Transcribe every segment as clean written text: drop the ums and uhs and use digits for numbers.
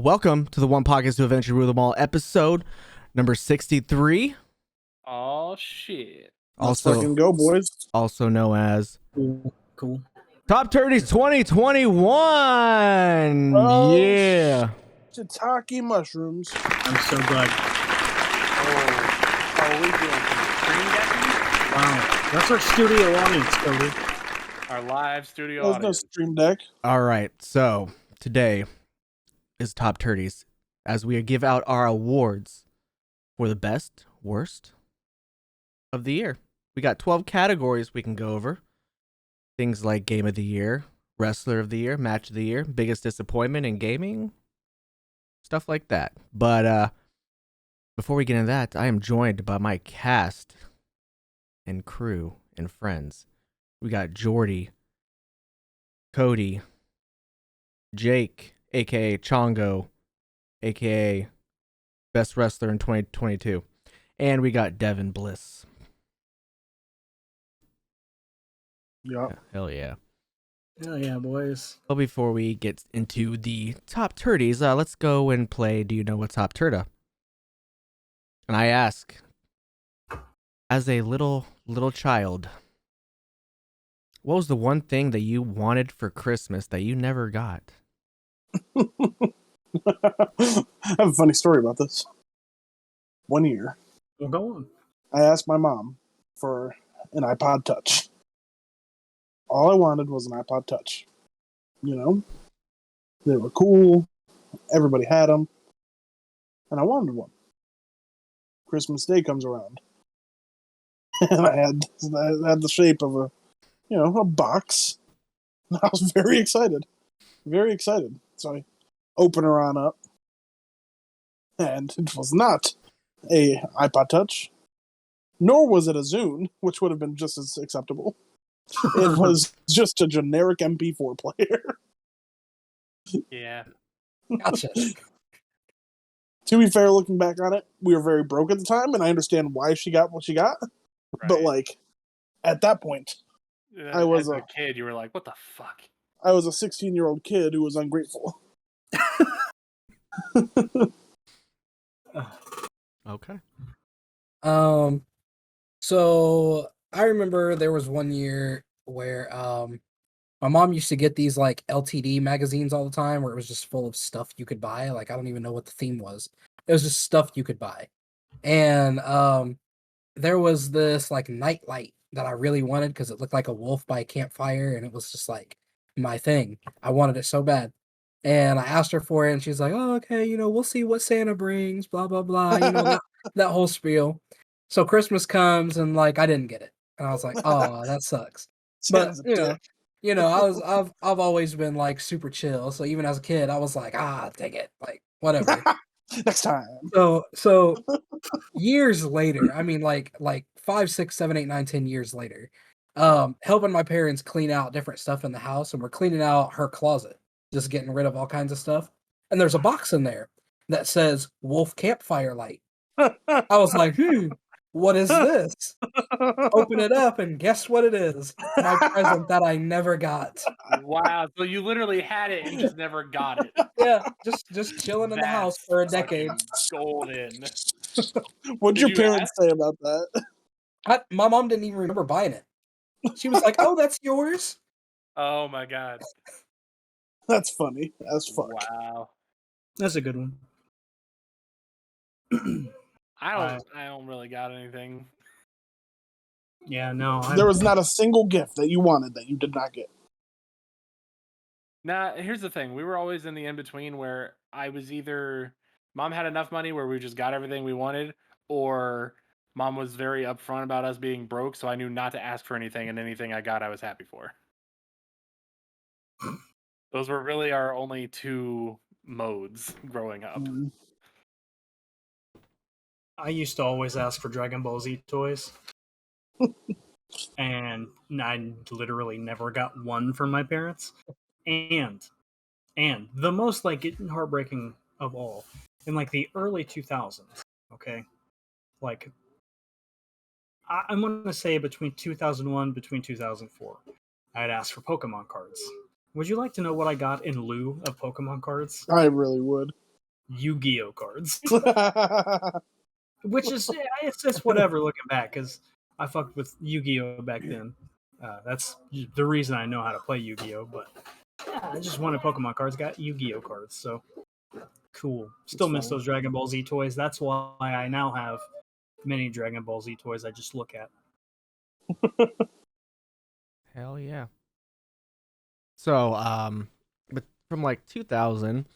Welcome to the One Podcast to Eventually Rule Them All, episode number 63. Oh shit! Let's fucking go, boys. Also known as Cool. Top 30s 2021. Oh, Yeah. Shiitake mushrooms. I'm so glad. Oh, are we doing screen decking? Wow. That's our studio audience, Cody. Our live studio There's no audience. stream deck. All right. So today is Top 30s as we give out our awards for the best, worst of the year. We got 12 categories we can go over. Things like Game of the Year, Wrestler of the Year, Match of the Year, Biggest Disappointment in Gaming, stuff like that. But before we get into that, I am joined by my cast and crew and friends. We got Jordy, Cody, Jake, a.k.a. Chongo, a.k.a. Best Wrestler in 2022. And we got Devin Bliss. Yeah. Hell yeah. Hell yeah, boys. Well, before we get into the top 30s, let's go and play Do You Know What TOPTERTA? And I ask, as a little child, what was the one thing that you wanted for Christmas that you never got? I have a funny story about this. One year, Well, go on. I asked my mom for an iPod Touch. All I wanted was an iPod Touch. You know? They were cool. Everybody had them. And I wanted one. Christmas Day comes around. And I had the shape of a box. And I was very excited. Very excited. So I open her on up. And it was not a iPod Touch. Nor was it a Zune, which would have been just as acceptable. It was just a generic MP4 player. Yeah. Gotcha. To be fair, looking back on it, we were very broke at the time, and I understand why she got what she got. Right. But, like, at that point, I was as a kid. You were like, "What the fuck?" I was a 16-year-old kid who was ungrateful. Okay. So I remember there was one year where my mom used to get these like LTD magazines all the time where it was just full of stuff you could buy. Like I don't even know what the theme was. It was just stuff you could buy. And there was this like nightlight that I really wanted because it looked like a wolf by a campfire, and it was just like my thing. I wanted it so bad. And I asked her for it, and she's like, "Oh, okay, we'll see what Santa brings, blah, blah, blah," that whole spiel. So Christmas comes, and, like, I didn't get it. And I was like, "Oh, that sucks." But, Sounds a dick. I've always been, like, super chill. So even as a kid, I was like, dang it, like, whatever. Next time. So years later, I mean, like 5, 6, 7, 8, 9, 10 years later, helping my parents clean out different stuff in the house, and we're cleaning out her closet, just getting rid of all kinds of stuff. And there's a box in there that says Wolf Campfire Light. I was like, what is this? Open it up, and guess what it is? My present that I never got. Wow. So you literally had it and just never got it. Yeah, just chilling in the house That's for a decade. Golden. What'd Did your you parents ask? say about that? My mom didn't even remember buying it. She was like, "Oh, that's yours." Oh my god. That's funny as fuck. Wow. That's a good one. I don't really got anything. Yeah, no. There was not a single gift that you wanted that you did not get. Nah, here's the thing. We were always in the in-between where I was either mom had enough money where we just got everything we wanted, or mom was very upfront about us being broke, so I knew not to ask for anything, and anything I got I was happy for. Those were really our only two modes growing up. I used to always ask for Dragon Ball Z toys. And I literally never got one from my parents. And the most like heartbreaking of all, in like the early 2000s, okay? Like I'm going to say between 2001 between 2004, I had asked for Pokemon cards. Would you like to know what I got in lieu of Pokemon cards? I really would. Yu-Gi-Oh cards, which is it's just whatever looking back because I fucked with Yu-Gi-Oh back then. That's the reason I know how to play Yu-Gi-Oh. But yeah, I just wanted Pokemon cards, got Yu-Gi-Oh cards, so cool. Still miss those Dragon Ball Z toys. That's why I now have many Dragon Ball Z toys I just look at. Hell yeah. So, but from like 2000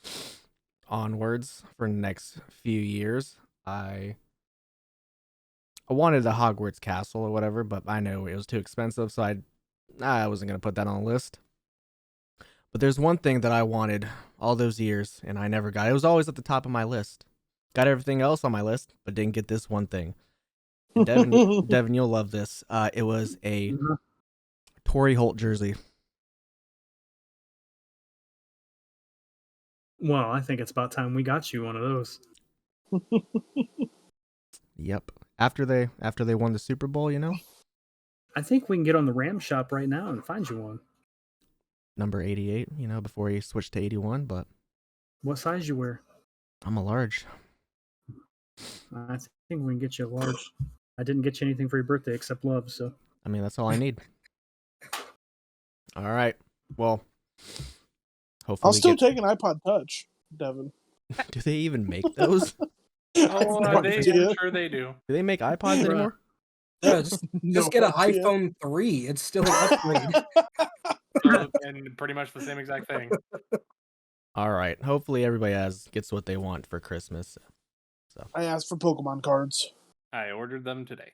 onwards for the next few years, I wanted the Hogwarts castle or whatever, but I know it was too expensive, so I wasn't gonna put that on the list. But there's one thing that I wanted all those years, and I never got. It was always at the top of my list. Got everything else on my list, but didn't get this one thing. And Devin, you'll love this. It was a Tory Holt jersey. Well, I think it's about time we got you one of those. Yep. After they won the Super Bowl, you know? I think we can get on the Ram shop right now and find you one. Number 88, you know, before he switched to 81, but What size you wear? I'm a large. I think we can get you a large. I didn't get you anything for your birthday except love, so. I mean, that's all I need. All right. Well, hopefully I'll still take an iPod Touch, Devin. Do they even make those? Oh, No I'm idea. sure they do. Do they make iPods anymore? Yeah, just No get an idea. iPhone 3. It's still an upgrade. And pretty much the same exact thing. All right. Hopefully everybody gets what they want for Christmas. I asked for Pokemon cards. I ordered them today.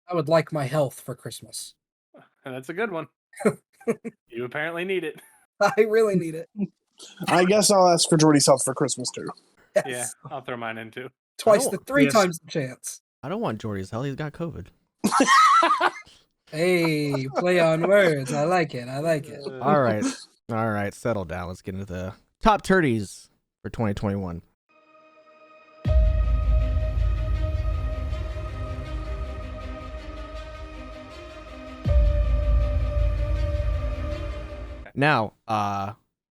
I would like my health for Christmas. And that's a good one. You apparently need it. I really need it. I guess I'll ask for Jordy's health for Christmas too. Yes. Yeah, I'll throw mine in too. Twice Oh, the 3 yes. times the chance. I don't want Jordy's hell. He's got COVID. Hey, play on words. I like it. I like it. All right. All right. Settle down. Let's get into the top 30s for 2021. Now,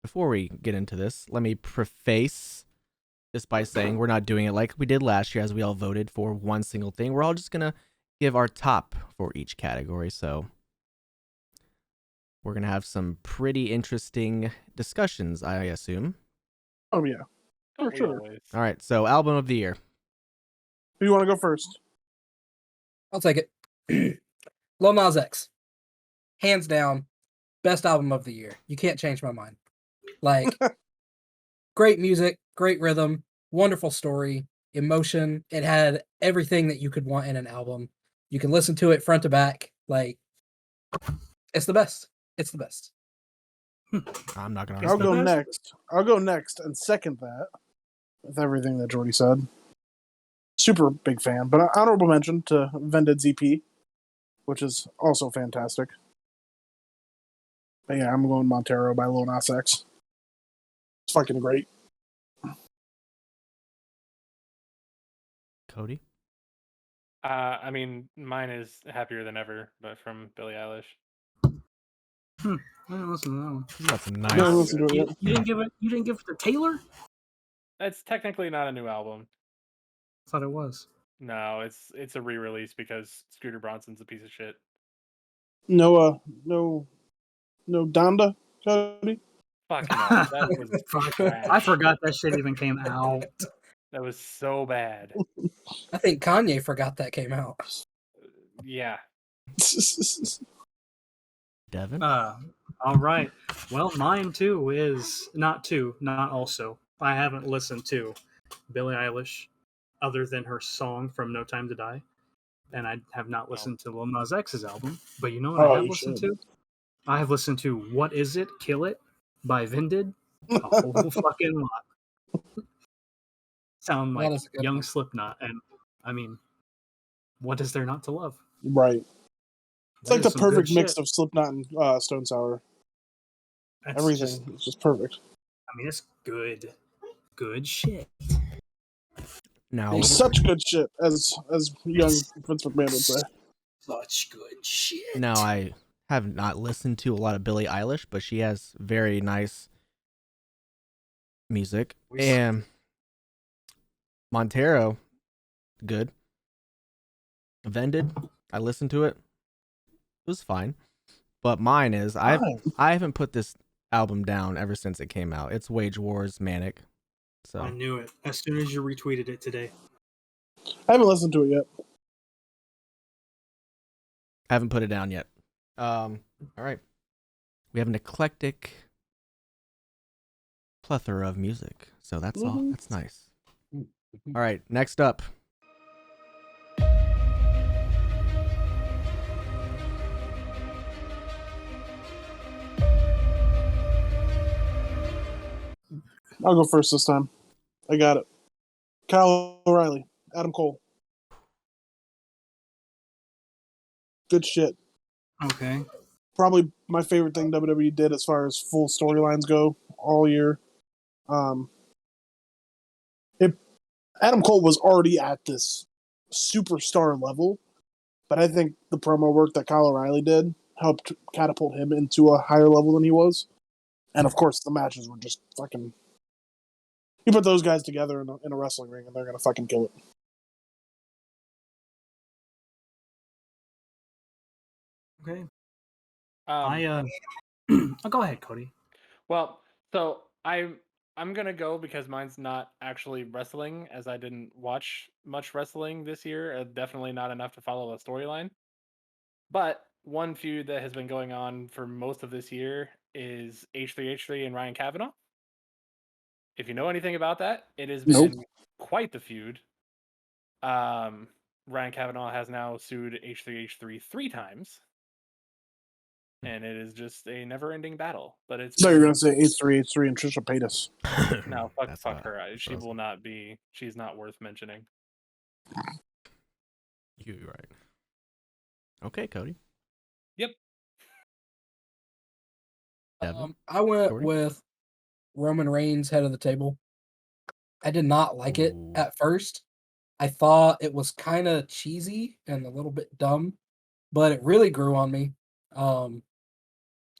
before we get into this, let me preface this by saying we're not doing it like we did last year as we all voted for one single thing. We're all just going to give our top for each category. So we're going to have some pretty interesting discussions, I assume. Oh yeah, for We sure. always- All right. So album of the year. Who you want to go first? I'll take it. Lil Nas X. Hands down, best album of the year. You can't change my mind. Like, great music, great rhythm, wonderful story, emotion. It had everything that you could want in an album. You can listen to it front to back. Like, it's the best. It's the best. I'm not going I'll to go best. next. I'll go next and second that with everything that Jordy said. Super big fan, but honorable mention to Vended's EP, which is also fantastic. But yeah, I'm going Montero by Lil Nas X. It's fucking great. Cody. I mean, mine is Happier Than Ever, but from Billie Eilish. I didn't listen to that one. That's I nice. haven't listened to it yet. You didn't give it. You didn't give it to Taylor. It's technically not a new album. I thought it was. No, it's a re-release because Scooter Bronson's a piece of shit. No Donda, Cody. Fuck no, that was Fuck. trash. I forgot that shit even came out. That was so bad. I think Kanye forgot that came out. Yeah. Devin. All right. Well, mine too is not also. I haven't listened to Billie Eilish other than her song from No Time to Die, and I have not listened to Lil Nas X's album. But you know what Oh, I have you listened should. to? I have listened to What Is It? Kill It by Vended. A whole fucking lot. Sound That like is a good young one. Slipknot, and I mean, what is there not to love? Right. It's That like is the some good perfect mix shit. of Slipknot and Stone Sour. That's Everything. just- It's just perfect. I mean, it's good shit. Now, It's such good shit, as young Vince McMahon would say. Such good shit. now I have not listened to a lot of Billie Eilish, but she has very nice music. We- And Montero, good. Vended, I listened to it. It was fine. But mine is I haven't put this album down ever since it came out. It's Wage Wars Manic. So I knew it as soon as you retweeted it today. I haven't listened to it yet. I haven't put it down yet. All right. We have an eclectic plethora of music. So that's all. That's nice. All right, next up. I'll go first this time. I got it. Kyle O'Reilly, Adam Cole. Good shit. Okay. Probably my favorite thing WWE did as far as full storylines go all year. Adam Cole was already at this superstar level, but I think the promo work that Kyle O'Reilly did helped catapult him into a higher level than he was. And of course, the matches were just fucking. You put those guys together in a wrestling ring, and they're gonna fucking kill it. Okay. Um, I'll go ahead, Cody. Well, so I'm gonna go because mine's not actually wrestling, as I didn't watch much wrestling this year. Definitely not enough to follow the storyline. But one feud that has been going on for most of this year is H3H3 and Ryan Kavanaugh. If you know anything about that, it has been quite the feud. Ryan Kavanaugh has now sued H3H3 3 times. And it is just a never-ending battle. But it's So you're gonna say H3H3 and Trisha Paytas. No, fuck her. She will not be. She's not worth mentioning. You're right. Okay, Cody. Yep. I went Tory? with Roman Reigns head of the table. I did not like it Ooh. at first. I thought it was kind of cheesy and a little bit dumb, but it really grew on me.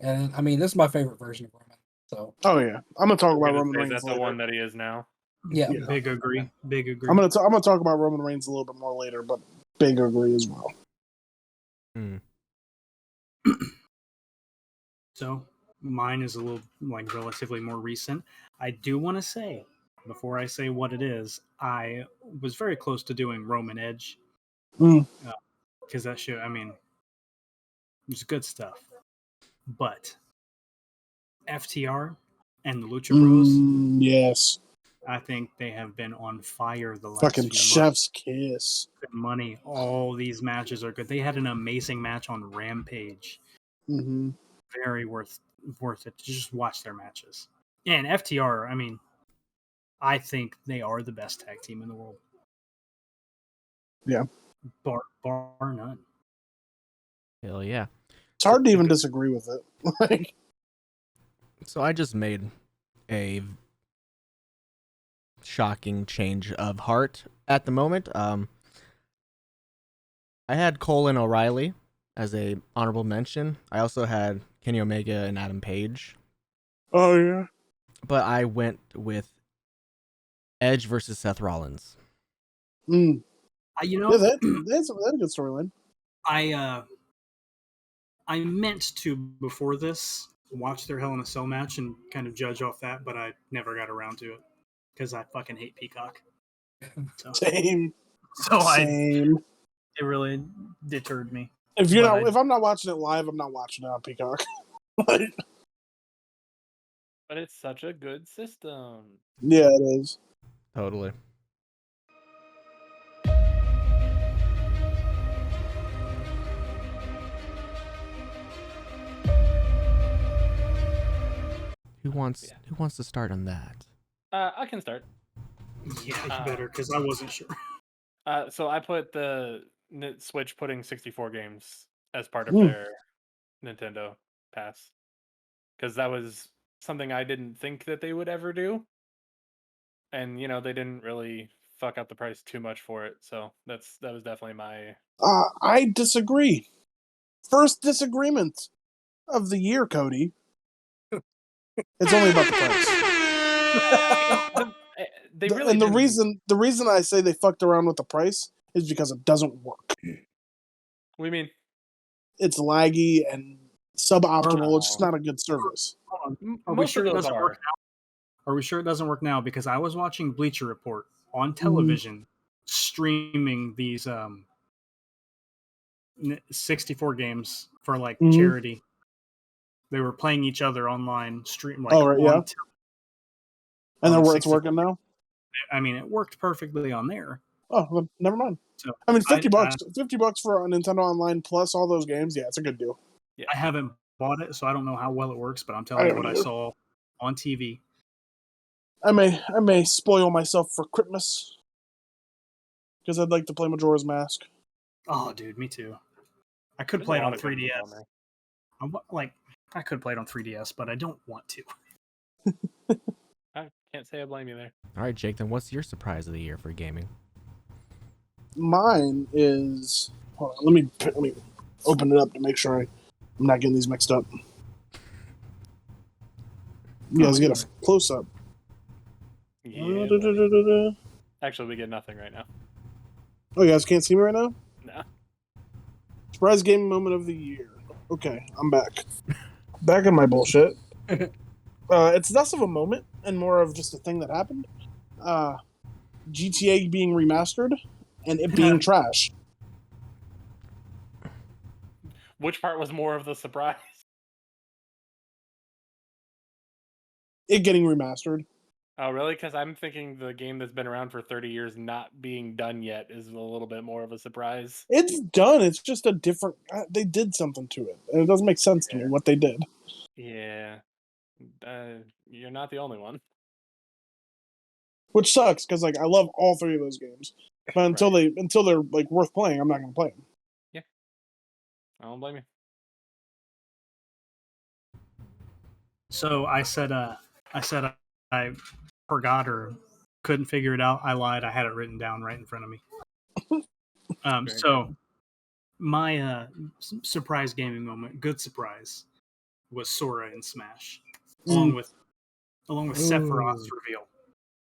And I mean, this is my favorite version of Roman. So, Oh yeah, I'm gonna talk about Is Roman Reigns that the later. one that he is now? yeah. Big agree. Big agree. I'm gonna talk about Roman Reigns a little bit more later, but big agree as well. So mine is a little relatively more recent. I do want to say, before I say what it is, I was very close to doing Roman Edge. Because that shit, I mean, it's good stuff. But FTR and the Lucha Bros, Yes. I think they have been on fire the last Fucking few chef's kiss. months. Money. All these matches are good. They had an amazing match on Rampage. Mm-hmm. Very worth it to just watch their matches. And FTR, I mean, I think they are the best tag team in the world. Yeah. Bar none. Hell yeah. It's hard to even disagree with it. So I just made a shocking change of heart at the moment. I had Cole and O'Reilly as a honorable mention. I also had Kenny Omega and Adam Page. Oh yeah. But I went with Edge versus Seth Rollins. You know, Yeah, that's a good storyline. I meant to, before this, watch their Hell in a Cell match and kind of judge off that, but I never got around to it because I fucking hate Peacock. So, Same. It really deterred me. If I'm not watching it live, I'm not watching it on Peacock. But it's such a good system. Yeah, it is. Totally. Who wants to start on that? I can start. Yeah, you better, because I wasn't sure. So I put the Switch putting 64 games as part of their Nintendo Pass, because that was something I didn't think that they would ever do, and they didn't really fuck up the price too much for it. So that was definitely my. I disagree. First disagreement of the year, Cody. It's only about the price. They really and the didn't. reason I say they fucked around with the price is because it doesn't work. What do you mean? It's laggy and suboptimal. It's just Oh. not a good service. Hold on. Are we Most sure of it those doesn't are. work now? Are we sure it doesn't work now? Because I was watching Bleacher Report on television, streaming these 64 games for like charity. They were playing each other online, stream like right, yeah. And on it's 64. working now. I mean, it worked perfectly on there. Oh, well, never mind. So I mean, $50 for a Nintendo Online plus all those games. Yeah, it's a good deal. I haven't bought it, so I don't know how well it works. But I'm telling you what I saw on TV. I may spoil myself for Christmas because I'd like to play Majora's Mask. Oh, dude, me too. I could play it on 3DS. I could play it on 3DS, but I don't want to. I can't say I blame you there. All right, Jake. Then what's your surprise of the year for gaming? Mine is. Hold on, let me open it up to make sure I'm not getting these mixed up. You guys get a close up. Yeah. Actually, we get nothing right now. Oh, you guys can't see me right now? No. Surprise gaming moment of the year. Okay, I'm back. Back in my bullshit. It's less of a moment and more of just a thing that happened. GTA being remastered and it being trash. Which part was more of the surprise? It getting remastered. Oh, really? Because I'm thinking the game that's been around for 30 years not being done yet is a little bit more of a surprise. It's done. It's just a different. They did something to it, and it doesn't make sense to me what they did. Yeah. You're not the only one. Which sucks because like I love all three of those games, but until they're like worth playing, I'm not going to play them. Yeah, I don't blame you. So I said I forgot or couldn't figure it out. I lied. I had it written down right in front of me. So my surprise gaming moment, good surprise, was Sora in Smash, along with Sephiroth's reveal.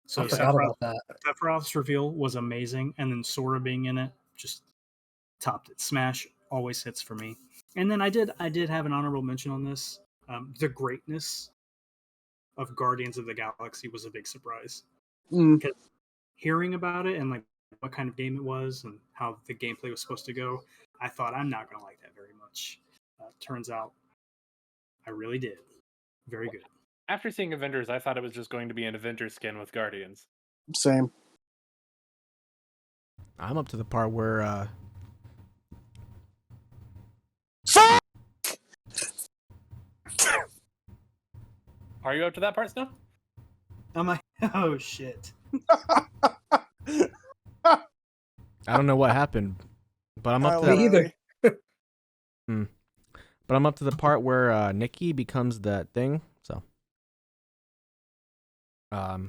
So I forgot about that. Sephiroth's reveal was amazing, and then Sora being in it just topped it. Smash always hits for me. And then I did have an honorable mention on this. The greatness of Guardians of the Galaxy was a big surprise. Because hearing about it and like what kind of game it was and how the gameplay was supposed to go, I thought I'm not going to like that very much. Turns out I really did. Very good. After seeing Avengers, I thought it was just going to be an Avengers skin with Guardians. Same. I'm up to the part where Are you up to that part still? I'm like, oh shit. I don't know what happened, but I'm up to Me either. But I'm up to the part where Nikki becomes that thing. So, but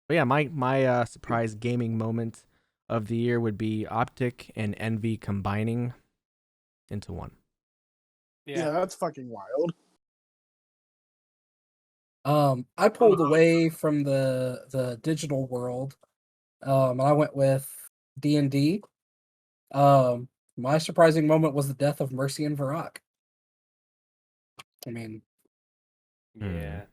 yeah, my surprise gaming moment of the year would be Optic and Envy combining into one. Yeah, that's fucking wild. I pulled away from the digital world, and I went with D&D. My surprising moment was the death of Mercy and Varrock. I mean, Yeah.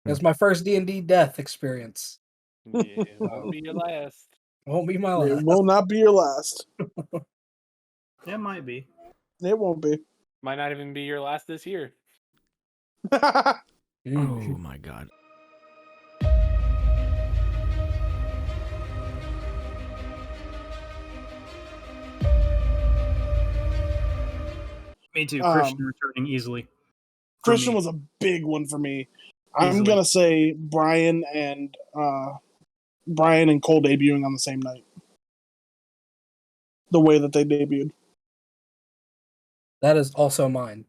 it was my first D&D death experience. Yeah, it won't be your last. Won't be my last. It will not be your last. It might be. It won't be. Might not even be your last this year. Oh my god. Me too. Christian returning easily. Christian was a big one for me. I'm Easily. gonna say Brian and Cole debuting on the same night. The way that they debuted. That is also mine.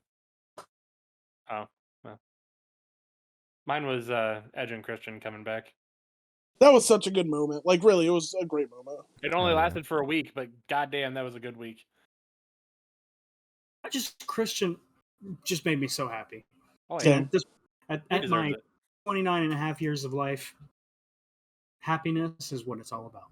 Oh, well. Mine was Edge and Christian coming back. That was such a good moment. Like, really, it was a great moment. It only lasted for a week, but goddamn, that was a good week. Christian just made me so happy. Oh, yeah. At my 29 and a half years of life, happiness is what it's all about.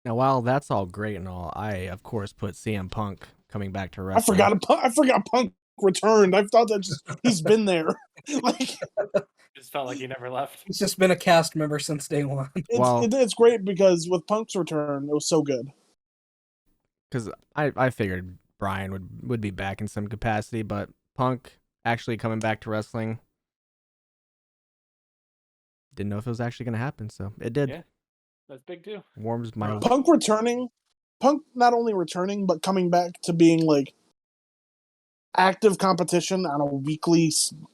Now, while that's all great and all, I of course put CM Punk coming back to I wrestling. forgot Punk returned. I thought that he's been there. Like, Just felt like he never left. He's just been a cast member since day one. it's great because with Punk's return, it was so good. Because I figured Brian would be back in some capacity, but Punk actually coming back to wrestling, didn't know if it was actually going to happen, so it did. Yeah. That's big too. Warms my... Punk not only returning, but coming back to being like active competition on a weekly,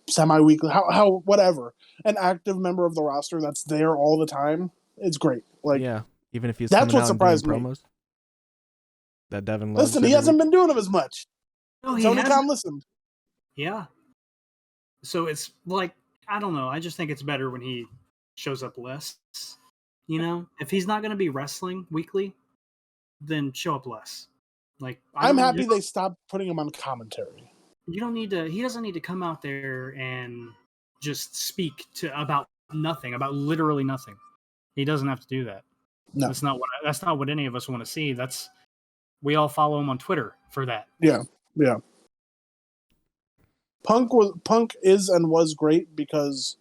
semi-weekly, how whatever, an active member of the roster that's there all the time. It's great. Like, yeah, even if he's that's coming what out and doing surprised me. promos. That Devin loves. Listen, he hasn't been doing them as much. No, Tony Khan listened. Yeah. So it's like, I don't know. I just think it's better when he shows up less. You know, if he's not going to be wrestling weekly, then show up less. Like, I'm happy they stopped putting him on commentary. You don't need to. He doesn't need to come out there and just speak about nothing, about literally nothing. He doesn't have to do that. No, that's not what any of us want to see. We all follow him on Twitter for that. Yeah. Punk is and was great because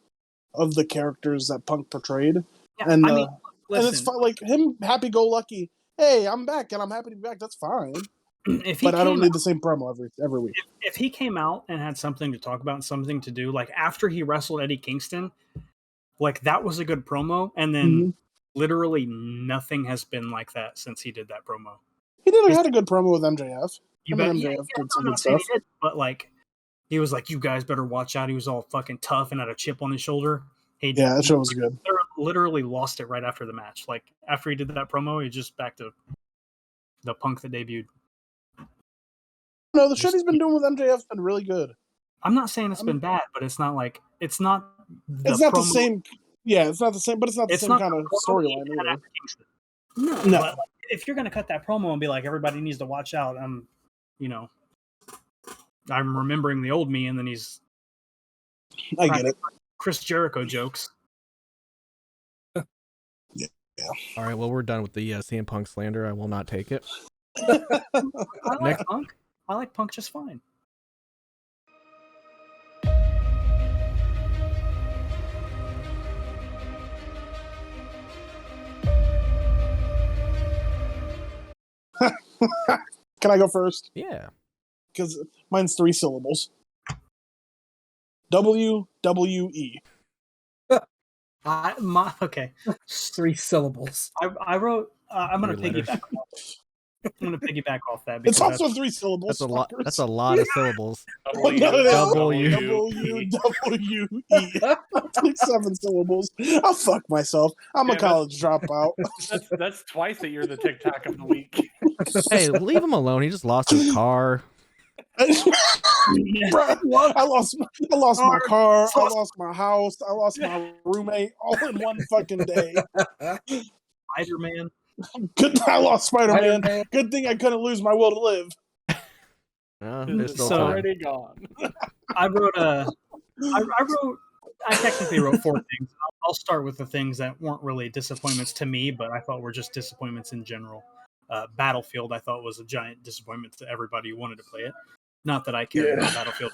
of the characters that Punk portrayed. Yeah, and I mean, and it's fun, like him happy-go-lucky. Hey, I'm back and I'm happy to be back. That's fine. But I don't need the same promo every week. If he came out and had something to talk about and something to do, like after he wrestled Eddie Kingston, like that was a good promo. And then literally nothing has been like that since he did that promo. He had a good promo with MJF. MJF did some good stuff. He did, but like, he was like, "You guys better watch out." He was all fucking tough and had a chip on his shoulder. That show was good. Literally lost it right after the match. Like after he did that promo, he just back to the Punk that debuted. No, the shit he's been doing with MJF's been really good. I'm not saying it's been bad, but it's not like it's not. It's not the same. Yeah, it's not the same, but it's not the same kind of storyline either. No. But like, if you're gonna cut that promo and be like, everybody needs to watch out, I'm remembering the old me, and then he's. I get it. Chris Jericho jokes. Yeah. All right, well, we're done with the CM Punk slander. I will not take it. I like Punk. I like Punk just fine. Can I go first? Yeah. Because mine's 3 syllables. WWE. Okay. 3 syllables. I wrote. I'm gonna 3 letters. piggyback. I'm gonna piggyback off that. It's also 3 syllables. That's a lot. That's a lot of syllables. WWE. It's like 7 syllables. I'll fuck myself. I'm a college dropout. That's twice that you're the TikTok of the week. Hey, leave him alone. He just lost his car. Bro, I lost my car. I lost my house. I lost my roommate all in one fucking day. Spider-Man. I lost Spider-Man. Good thing I couldn't lose my will to live. It's already gone. I technically wrote 4 things. I'll start with the things that weren't really disappointments to me, but I thought were just disappointments in general. Battlefield, I thought, was a giant disappointment to everybody who wanted to play it. Not that I cared about Battlefield.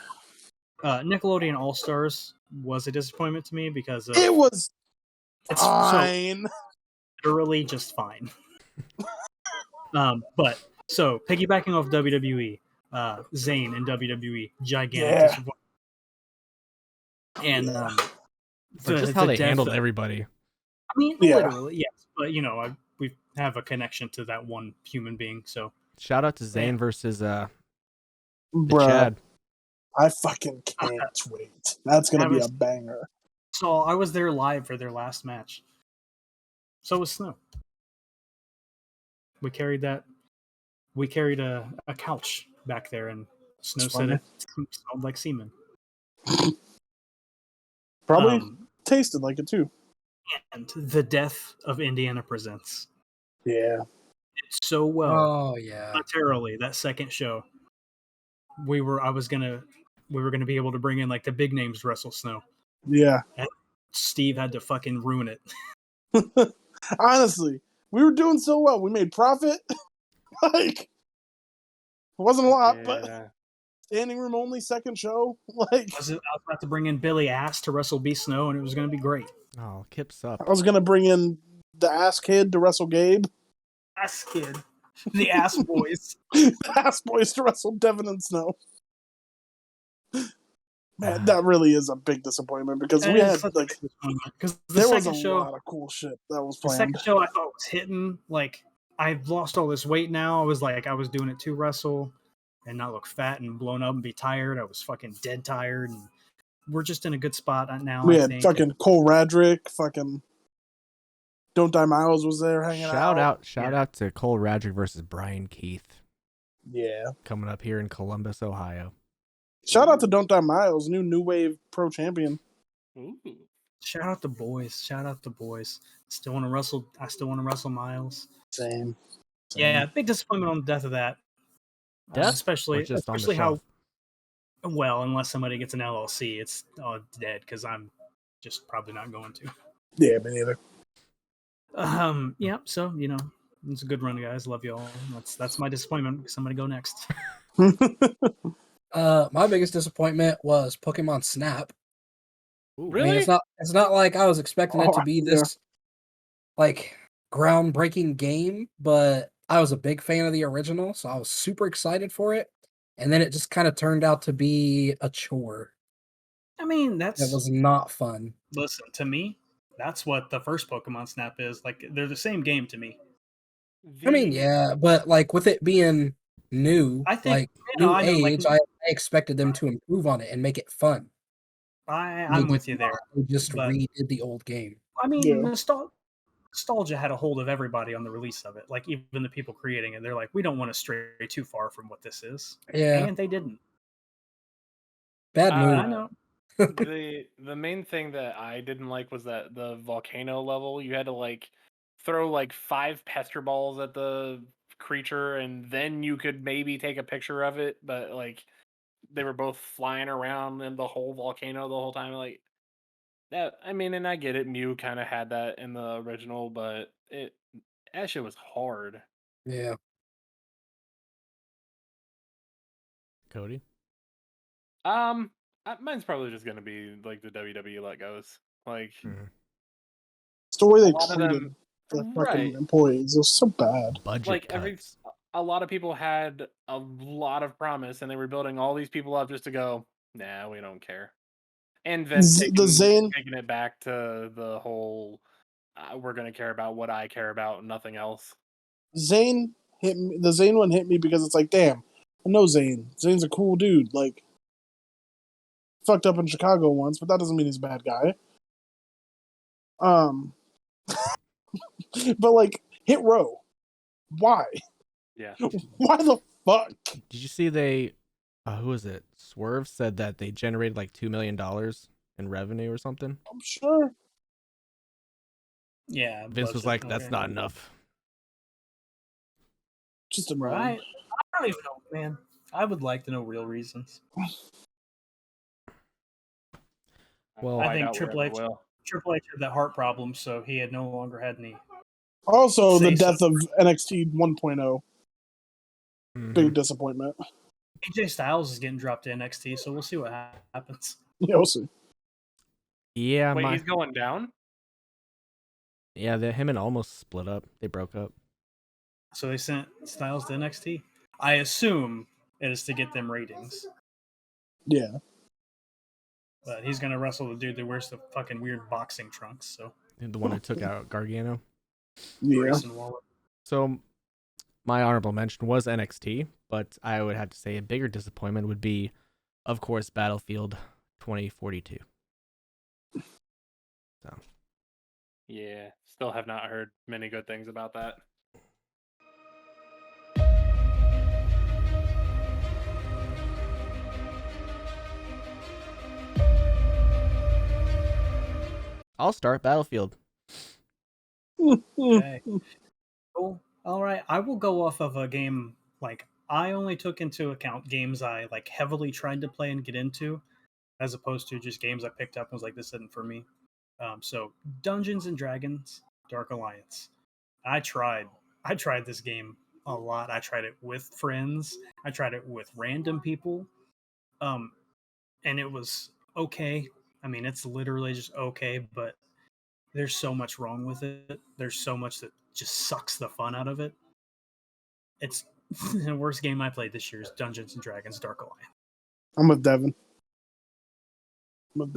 Nickelodeon All-Stars was a disappointment to me because it was fine. Literally just fine. But so piggybacking off WWE, Zayn in WWE, gigantic disappointment. And just how they handled everybody. I mean, literally, yes. But we have a connection to that one human being. So shout out to Zayn versus Bruh, Chad. I fucking can't wait. That's gonna be a banger. So I was there live for their last match. So was Snow. We carried a couch back there, and Snow said it smelled like semen. Probably tasted like it too. And the death of Indiana presents. Yeah. It's so well. Oh yeah. Monetarily, that second show, we were gonna be able to bring in like the big names to wrestle Snow. Yeah. Steve had to fucking ruin it. Honestly, we were doing so well. We made profit. Like, it wasn't a lot, but standing room only second show. Like, I was about to bring in Billy Ass to wrestle B Snow, and it was going to be great. Oh, Kip's up. I was gonna bring in the Ass Kid to wrestle Gabe. Ass Kid. The Ass Boys. The Ass Boys to wrestle Devin and Snow. Man, that really is a big disappointment because we had like because there was a lot of cool shit that was the planned. second show I thought was hitting. Like, I've lost all this weight now. I was doing it to wrestle and not look fat and blown up and be tired. I was fucking dead tired, and we're just in a good spot now. We I had think. fucking Cole Radrick, fucking Don't Die Miles was there hanging out. Shout out to Cole Radrick versus Brian Keith. Yeah. Coming up here in Columbus, Ohio. Shout out to Don't Die Miles, new wave pro champion. Ooh. Shout out the boys. Shout out the boys. Still want to wrestle. I still want to wrestle Miles. Same. Yeah, big disappointment on the death of that. Death? Especially Or just on the especially how shelf? well, unless somebody gets an LLC, it's dead because I'm just probably not going to. Yeah, me neither. Yeah. So it's a good run, guys. Love y'all. That's my disappointment. Somebody go next. My biggest disappointment was Pokemon Snap. Ooh. I mean, it's not like I was expecting it to be this like groundbreaking game, but I was a big fan of the original, so I was super excited for it. And then it just kind of turned out to be a chore. I mean, It was not fun. Listen, to me, that's what the first Pokemon Snap is. Like, they're the same game to me. I mean, yeah, but like with it being new, I think new age, I expected them to improve on it and make it fun. I'm with you there. They just redid the old game. I mean, nostalgia had a hold of everybody on the release of it. Like, even the people creating it, they're like, we don't want to stray too far from what this is. Yeah. And they didn't. Bad move. I know. The main thing that I didn't like was that the volcano level, you had to like throw like 5 pester balls at the creature and then you could maybe take a picture of it, but like they were both flying around in the whole volcano the whole time. Like that, I mean, and I get it, Mew kind of had that in the original, but that shit was hard. Yeah. Cody? Mine's probably just gonna be like the WWE let goes. Like it's the way they lot of treated them- the fucking right. employees. It was so bad. Budget like cuts. a lot of people had a lot of promise and they were building all these people up just to go, nah, we don't care. And then taking it back to the whole we're gonna care about what I care about and nothing else. Zayn hit me. The Zayn one hit me because it's like, damn, I know Zayn. Zayn's a cool dude. Like, fucked up in Chicago once, but that doesn't mean he's a bad guy. But like, Hit Row. Why? Yeah. Why the fuck? Did you see they? Who was it? Swerve said that they generated like $2 million in revenue or something. I'm sure. Yeah. Vince was like, "That's not enough." Just a I don't even know, man. I would like to know real reasons. Well, I think Triple H had that heart problem, so he had no longer had any. Also, the death of NXT 1.0. Big disappointment. AJ Styles is getting dropped to NXT, so we'll see what happens. Yeah, we'll see. Yeah, wait, he's going down? Yeah, him and Almost split up. They broke up. So they sent Styles to NXT? I assume it is to get them ratings. Yeah. But he's going to wrestle the dude that wears the fucking weird boxing trunks, so. The one who took out Gargano. Yeah. So my honorable mention was NXT, but I would have to say a bigger disappointment would be, of course, Battlefield 2042. So. Yeah, still have not heard many good things about that. I'll start Battlefield. Okay. Cool. All right. I will go off of a game. Like, I only took into account games I like heavily tried to play and get into, as opposed to just games I picked up and was like, this isn't for me. So Dungeons and Dragons Dark Alliance. I tried this game a lot. I tried it with friends. I tried it with random people. And it was okay. I mean, it's literally just okay, but there's so much wrong with it. There's so much that just sucks the fun out of it. It's the worst game I played this year is Dungeons and Dragons Dark Alliance. I'm with Devin. I'm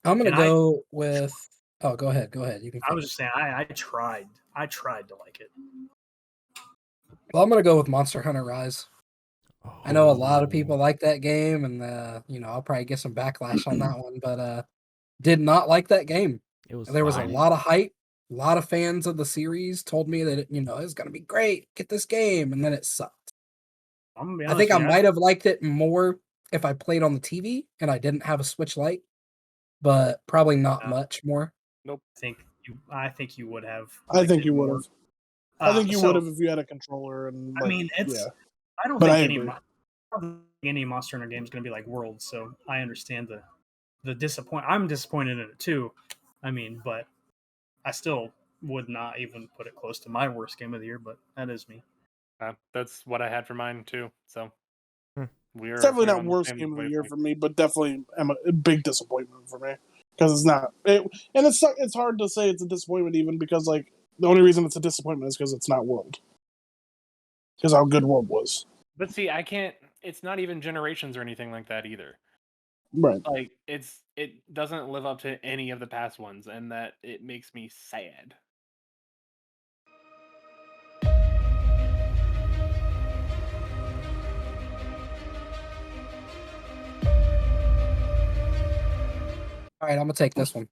gonna And go with. Oh, go ahead. Go ahead. You can. I was Finish. just saying, I tried. I tried to like it. Well, I'm gonna go with Monster Hunter Rise. I know a lot of people Oh, like that game, and I'll probably get some backlash on that one, but did not like that game. it was There was a fine. lot of hype. A lot of fans of the series told me that it's gonna be great. Get this game, and then it sucked. I'm gonna be I honest think I with you, might have liked it more if I played on the TV and I didn't have a Switch Lite, but probably not much more. I think you would have. I think it you would more. have. I think you So, would have if you had a controller and I mean, yeah. I don't But think I any. agree. I don't think any Monster Hunter game is going to be like Worlds, so I understand the disappointment. I'm disappointed in it too. I mean, but I still would not even put it close to my worst game of the year. But that is me. That's what I had for mine too. So Hmm. we're It's definitely not on the worst same game of the year wavelength. for me, but definitely a big disappointment for me because it's not. And it's hard to say it's a disappointment even because like the only reason it's a disappointment is because it's not World. Because how good World was. But see, I can't. It's not even Generations or anything like that either. Right. Like it doesn't live up to any of the past ones, and that it makes me sad. All right, I'm gonna take this one.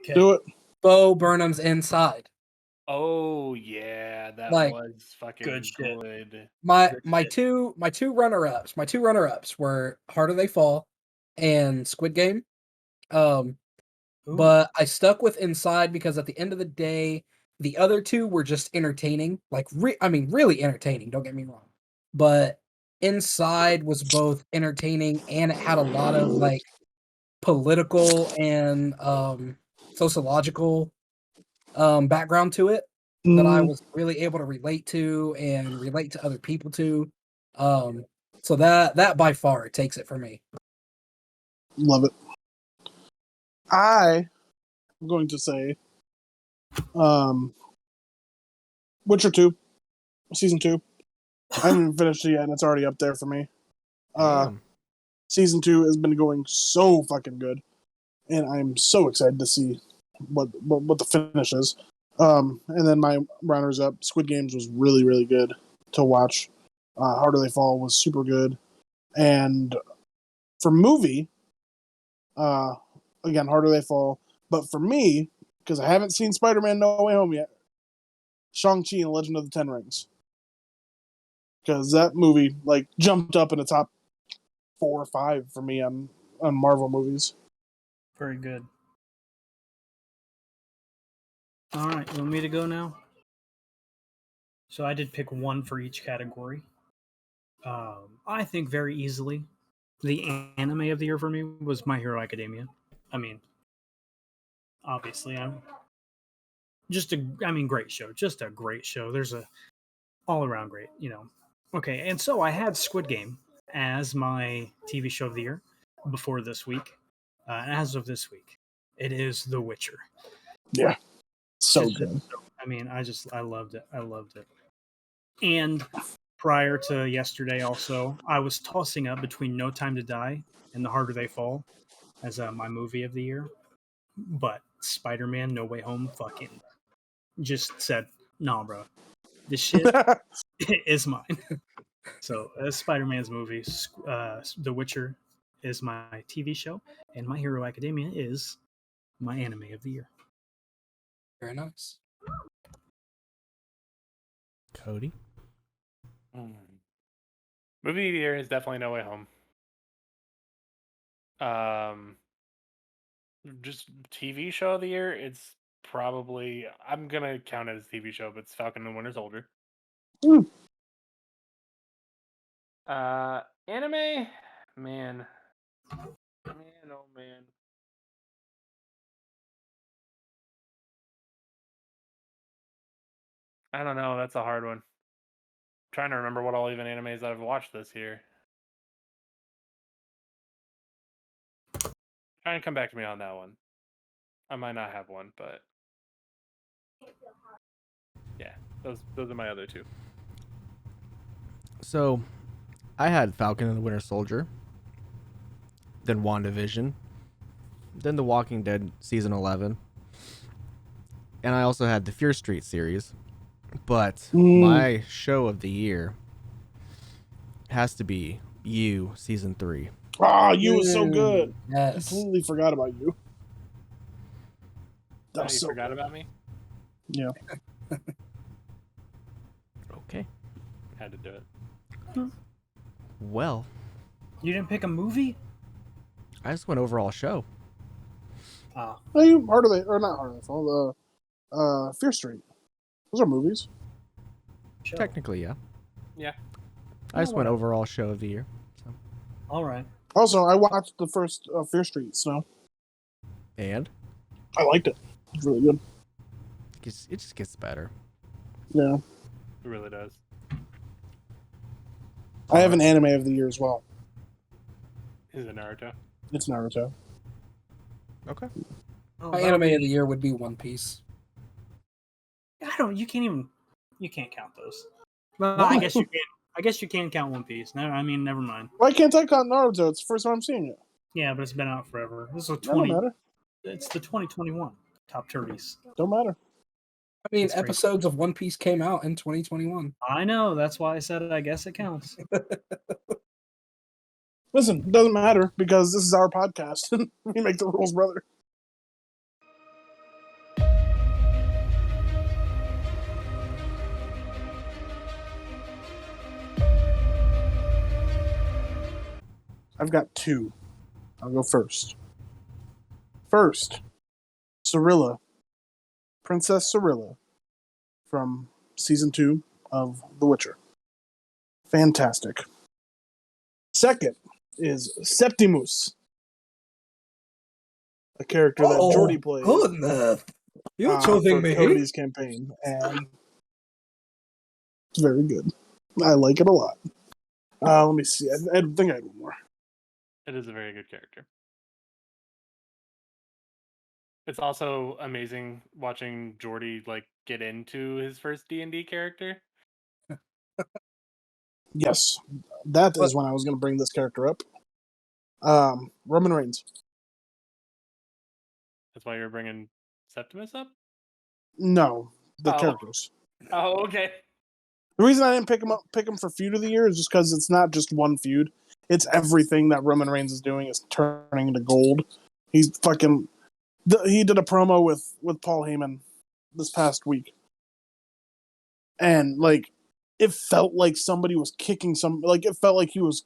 Okay. Do it. Bo Burnham's Inside. Oh yeah, that Like, was fucking good shit. good. My Good my shit. two runner-ups were Harder They Fall and Squid Game. Ooh. But I stuck with Inside because at the end of the day, the other two were just entertaining. Like, really entertaining. Don't get me wrong, but Inside was both entertaining and it had a lot of like political and sociological background to it that I was really able to relate to and relate to other people to. So that by far takes it for me. Love it. I'm going to say Witcher 2, Season 2. I haven't even finished it yet, and it's already up there for me. Damn. Season 2 has been going so fucking good, and I'm so excited to see what the finish is. And then my runners up, Squid Games was really, really good to watch. Harder They Fall was super good. And for movie, again, Harder They Fall. But for me, because I haven't seen Spider-Man No Way Home yet, Shang-Chi and Legend of the Ten Rings. Because that movie like jumped up in the top 4 or 5 for me on Marvel movies. Very good. All right, you want me to go now? So I did pick one for each category. I think very easily the anime of the year for me was My Hero Academia. I mean, obviously, great show. Just a great show. There's a all around great, Okay, and so I had Squid Game as my TV show of the year before this week. As of this week, it is The Witcher. Yeah. So It's good. I mean, I loved it. I loved it. And prior to yesterday, also, I was tossing up between No Time to Die and The Harder They Fall as my movie of the year. But Spider-Man No Way Home fucking just said, nah, bro. This shit is mine. So, Spider-Man's movie, The Witcher is my TV show, and My Hero Academia is my anime of the year. Very nice. Cody. Movie of the year is definitely No Way Home. Just TV show of the year, it's probably I'm gonna count it as TV show, but it's Falcon and Winter Soldier. Anime, man, oh man. I don't know. That's a hard one. I'm trying to remember what all even animes I've watched this year. Try and come back to me on that one. I might not have one, but yeah, those are my other two. So, I had Falcon and the Winter Soldier, then WandaVision, then The Walking Dead season 11, and I also had the Fear Street series. But my show of the year has to be You season 3. Ah, You was so good. Yes. Completely forgot about You. That Oh, was you so forgot good. about me? Yeah. Okay. Had to do it. Well, You didn't pick a movie? I just went overall show. Oh, Hey, Heart of the, or not Heart of the Fall, Fear Street. Those are movies. show. Technically, yeah. Yeah. I just went whatever. overall show of the year. So. All right. Also, I watched the first Fear Street, so And I liked it. It's really good. it just gets better. Yeah. It really does. I have an anime of the year as well. Is it Naruto? It's Naruto. Okay. Oh, My that'll anime be- of the year would be One Piece. you can't count those. Well, I guess you can. I guess you can count One Piece. No, I mean, never mind. Why can't I count Naruto? It's the first time I'm seeing it. Yeah, but it's been out forever. This is a That don't 20. matter. It's the 2021 top 30s. Don't matter. I mean, That's great. episodes of One Piece came out in 2021. I know. That's why I said it. I guess it counts. Listen, it doesn't matter because this is our podcast. We make the rules, brother. I've got two. I'll go first. First, Cirilla. Princess Cirilla from season 2 of The Witcher. Fantastic. Second is Septimus, a character that Jordy plays goodness. You're for choosing me. Cody's campaign, and it's very good. I like it a lot. Let me see. I think I had one more. It is a very good character. It's also amazing watching Jordy get into his first D&D character. Yes, that is when I was going to bring this character up. Roman Reigns. That's why you're bringing Septimus up? No, the Oh. characters. Oh, okay. The reason I didn't pick him for feud of the year is just because it's not just one feud. It's everything that Roman Reigns is doing is turning into gold. He's fucking. He did a promo with Paul Heyman this past week, and it felt like somebody was kicking some. It felt like he was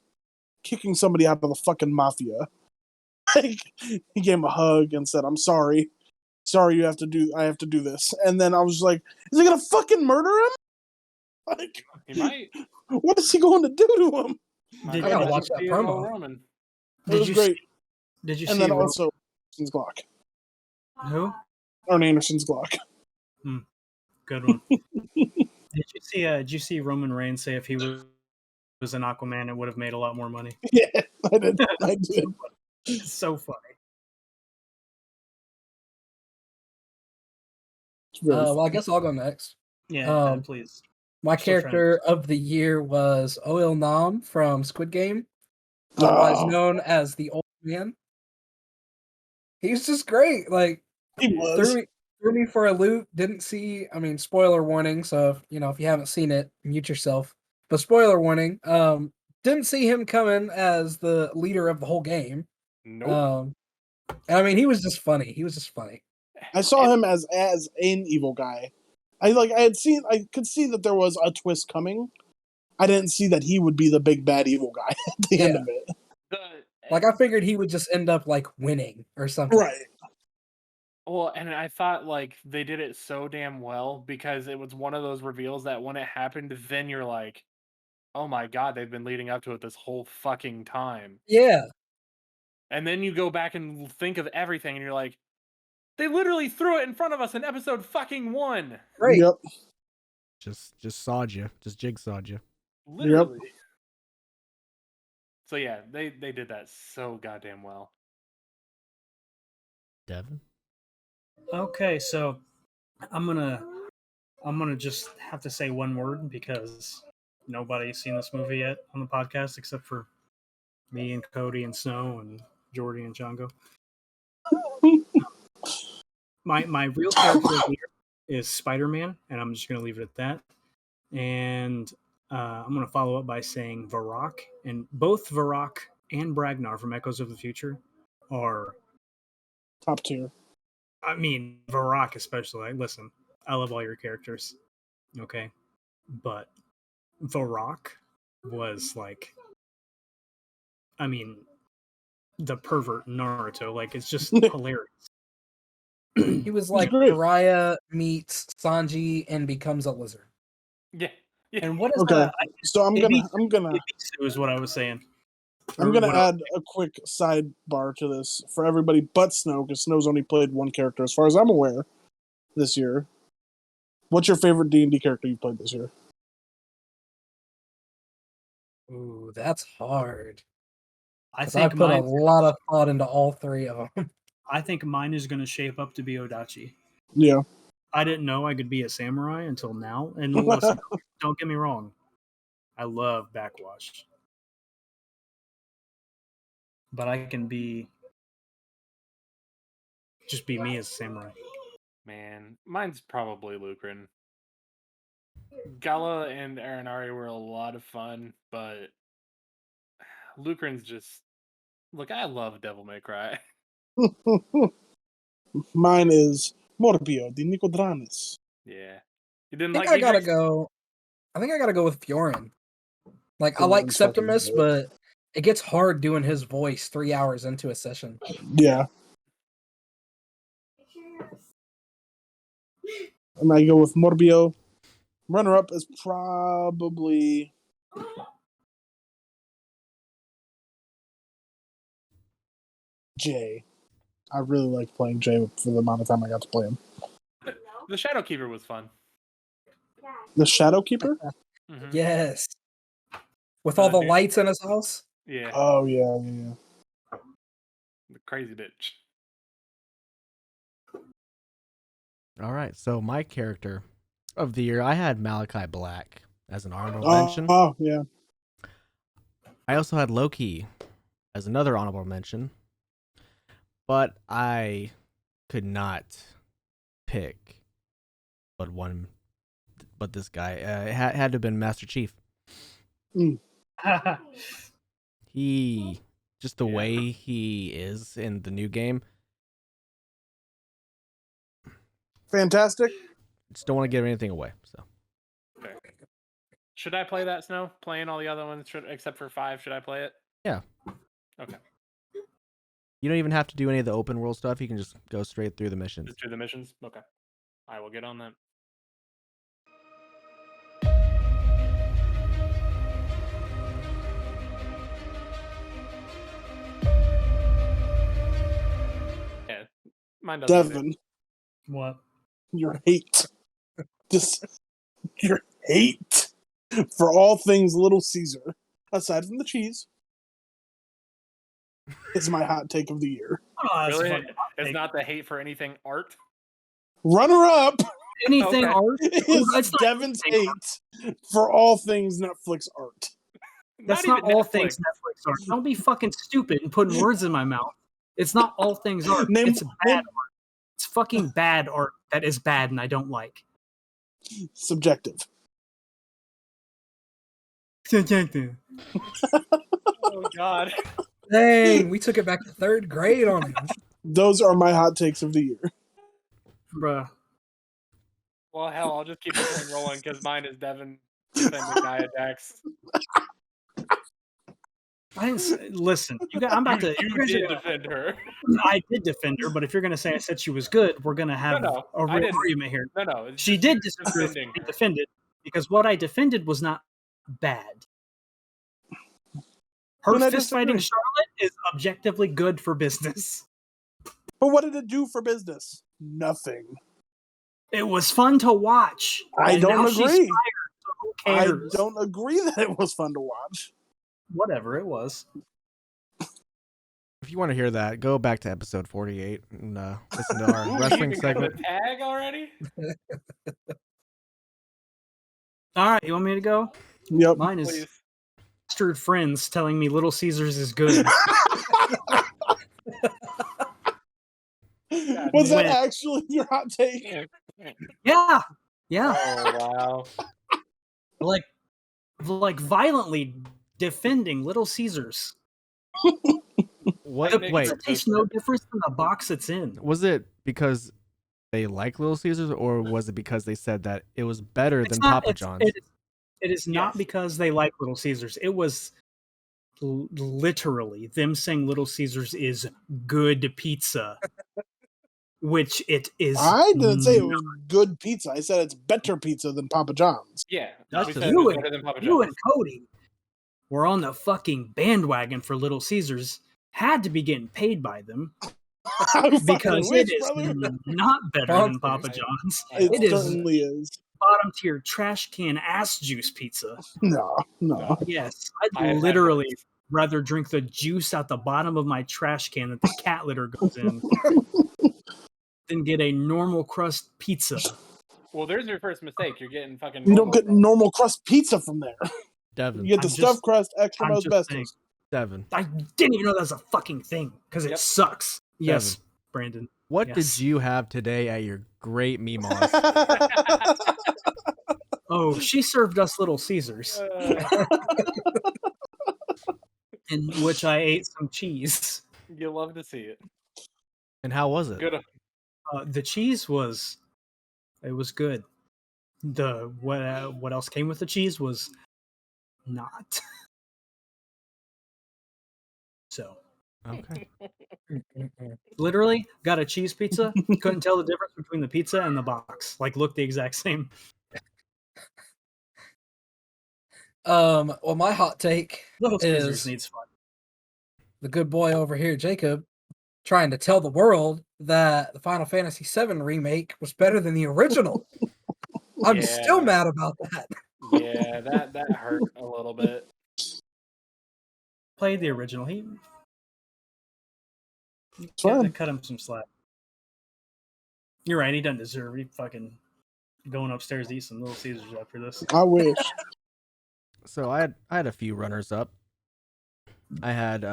kicking somebody out of the fucking mafia. He gave him a hug and said, "I'm sorry, I have to do this." And then I was just like, "Is he gonna fucking murder him? He might. What is he going to do to him?" Did I gotta you- watch that See it all promo. Roman. It was great. Did you And see then also Anderson's Glock. who? Arn Anderson's Glock. Good one. Did you see Roman Reigns say if he was an Aquaman, it would have made a lot more money? Yeah, I did. I did. It's so funny. It's very Well, I guess I'll go next. Yeah, please. My Still trying. character of the year was Oil Nam from Squid Game, otherwise Oh. known as the Old Man. He's just great. He was. Threw me for a loop. Didn't see. I mean, spoiler warning. So if you haven't seen it, mute yourself. But spoiler warning. Didn't see him coming as the leader of the whole game. Nope. And I mean, he was just funny. I saw him as an evil guy. I could see that there was a twist coming. I didn't see that he would be the big bad evil guy at the end of it. I figured he would just end up winning or something. Right. Well, and I thought they did it so damn well because it was one of those reveals that when it happened, then you're like, oh my god, they've been leading up to it this whole fucking time. Yeah. And then you go back and think of everything and you're like, they literally threw it in front of us in episode fucking 1. Right. Yep. Just sawed you. Just jigsawed you. Literally. So yeah, they did that so goddamn well. Devin? Okay, so I'm gonna just have to say one word because nobody's seen this movie yet on the podcast except for me and Cody and Snow and Jordy and Django. My real character here is Spider-Man, and I'm just gonna leave it at that. And I'm gonna follow up by saying Varrock, and both Varrock and Bragnar from Echoes of the Future are, Top tier. I mean, Varrock especially. Listen, I love all your characters, okay, but Varrock was like, I mean, the pervert Naruto. Like, it's just hilarious. He was like great. Jiraiya meets Sanji and becomes a lizard. Yeah. And what is Okay, so I'm gonna Ibisu is what I was saying. add a quick sidebar to this for everybody but Snow, because Snow's only played one character as far as I'm aware this year. What's your favorite D&D character you've played this year? Ooh, that's hard. I 'Cause I think put a mine. lot of thought into all three of them. I think mine is going to shape up to be Odachi. Yeah. I didn't know I could be a samurai until now. And listen, don't get me wrong, I love Backwash, but I can just be me as a samurai. Man, mine's probably Lucrin. Gala and Aranari were a lot of fun, but Lucrin's just look. I love Devil May Cry. Mine is Morbio di Nicodranis. Yeah, you didn't I think like. I gotta go. I think I gotta go with Fiorin. Like I like Fiorin's fucking Septimus, great. but it gets hard doing his voice 3 hours into a session. Yeah. And I go with Morbio. Runner-up is probably Jay. I really like playing Jay for the amount of time I got to play him. The Shadow Keeper was fun. The Shadow Keeper? Mm-hmm. Yes. With all the Dude. lights in his house? Yeah, Oh, yeah. the crazy bitch. All right. So my character of the year, I had Malachi Black as an honorable mention. Oh, yeah. I also had Loki as another honorable mention. But I could not pick but this guy. It had to have been Master Chief. He, just the way he is in the new game. Fantastic. Just don't want to give anything away. So Okay. Should I play that, Snow? Playing all the other ones except for 5. Should I play it? Yeah. Okay. You don't even have to do any of the open world stuff. You can just go straight through the missions. Just do the missions? Okay. I will get on that. Yeah. Mine doesn't. Devin, What? your hate. Just your hate for all things Little Caesar, aside from the cheese, is my hot take of the year. Oh, that's Really? fucking hot It's take. not the hate for anything art? Runner-up anything Okay. art. is It's not Devin's anything hate for all things Netflix art. That's not even all Netflix. things Netflix art. Don't be fucking stupid and putting words in my mouth. It's not all things art. Name- It's bad art. It's fucking bad art that is bad and I don't like. Subjective. Oh, God. Dang, we took it back to 3rd grade on him. Those are my hot takes of the year. Bruh. Well, hell, I'll just keep the train rolling because mine is Devin defending Nia Jax. I didn't listen. I'm about to. You did defend her. I did defend her, but if you're gonna say I said she was good, we're gonna have No, a I real didn't. argument here. No. It's She just did you defending her. defended because what I defended was not bad. Her Then I fist fighting disagree. Charlotte is objectively good for business. But what did it do for business? Nothing. It was fun to watch. I And don't now she's agree. fired, so who I cares? don't agree that it was fun to watch. Whatever it was. If you want to hear that, go back to episode 48 and listen to our wrestling You can come segment. to tag already? All right, you want me to go? Yep. Mine is Please. bastard friends telling me Little Caesars is good. Was that When- actually your hot take? Yeah. Oh, wow. Like violently defending Little Caesars. What? Nick, Wait, It tastes no difference than the box it's in. was it because they like Little Caesars, or was it because they said that it was better than Papa John's? It is not Yes. because they like Little Caesars. It was literally them saying Little Caesars is good pizza, which it is. I didn't say it was good pizza. I said it's better pizza than Papa John's. Yeah. That's we just- said it was better than Papa You John's. and Cody were on the fucking bandwagon for Little Caesars. Had to be getting paid by them I fucking because wish, it is brother. not better than Sponsors. Papa John's. It, It is certainly is. bottom tier trash can ass juice pizza. No. Yes, I I'd have had literally worse. rather drink the juice out the bottom of my trash can that the cat litter goes in than get a normal crust pizza. Well, there's your first mistake. You're getting fucking. You don't normal get crust. normal crust pizza from there. Devin. You get the I'm stuffed just- crust, extra I'm just saying. asbestos. Devin. I didn't even know that was a fucking thing because it Yep. sucks. Yes, Brandon. What Yes. did you have today at your great Meemaws? Oh, she served us Little Caesars, in which I ate some cheese. You love to see it. And how was it? Good. The cheese was, it was good. The what else came with the cheese was not. So Okay. literally got a cheese pizza. Couldn't tell the difference between the pizza and the box. Like looked the exact same. Well, my hot take Little Caesars is needs fun. the good boy over here, Jacob, trying to tell the world that the Final Fantasy VII remake was better than the original. I'm still Yeah. mad about that. Yeah, that hurt a little bit. Played the original. He fine. cut him some slack. You're right. He doesn't deserve. He fucking going upstairs to eat some Little Caesars after this. I wish. So I had a few runners up. I had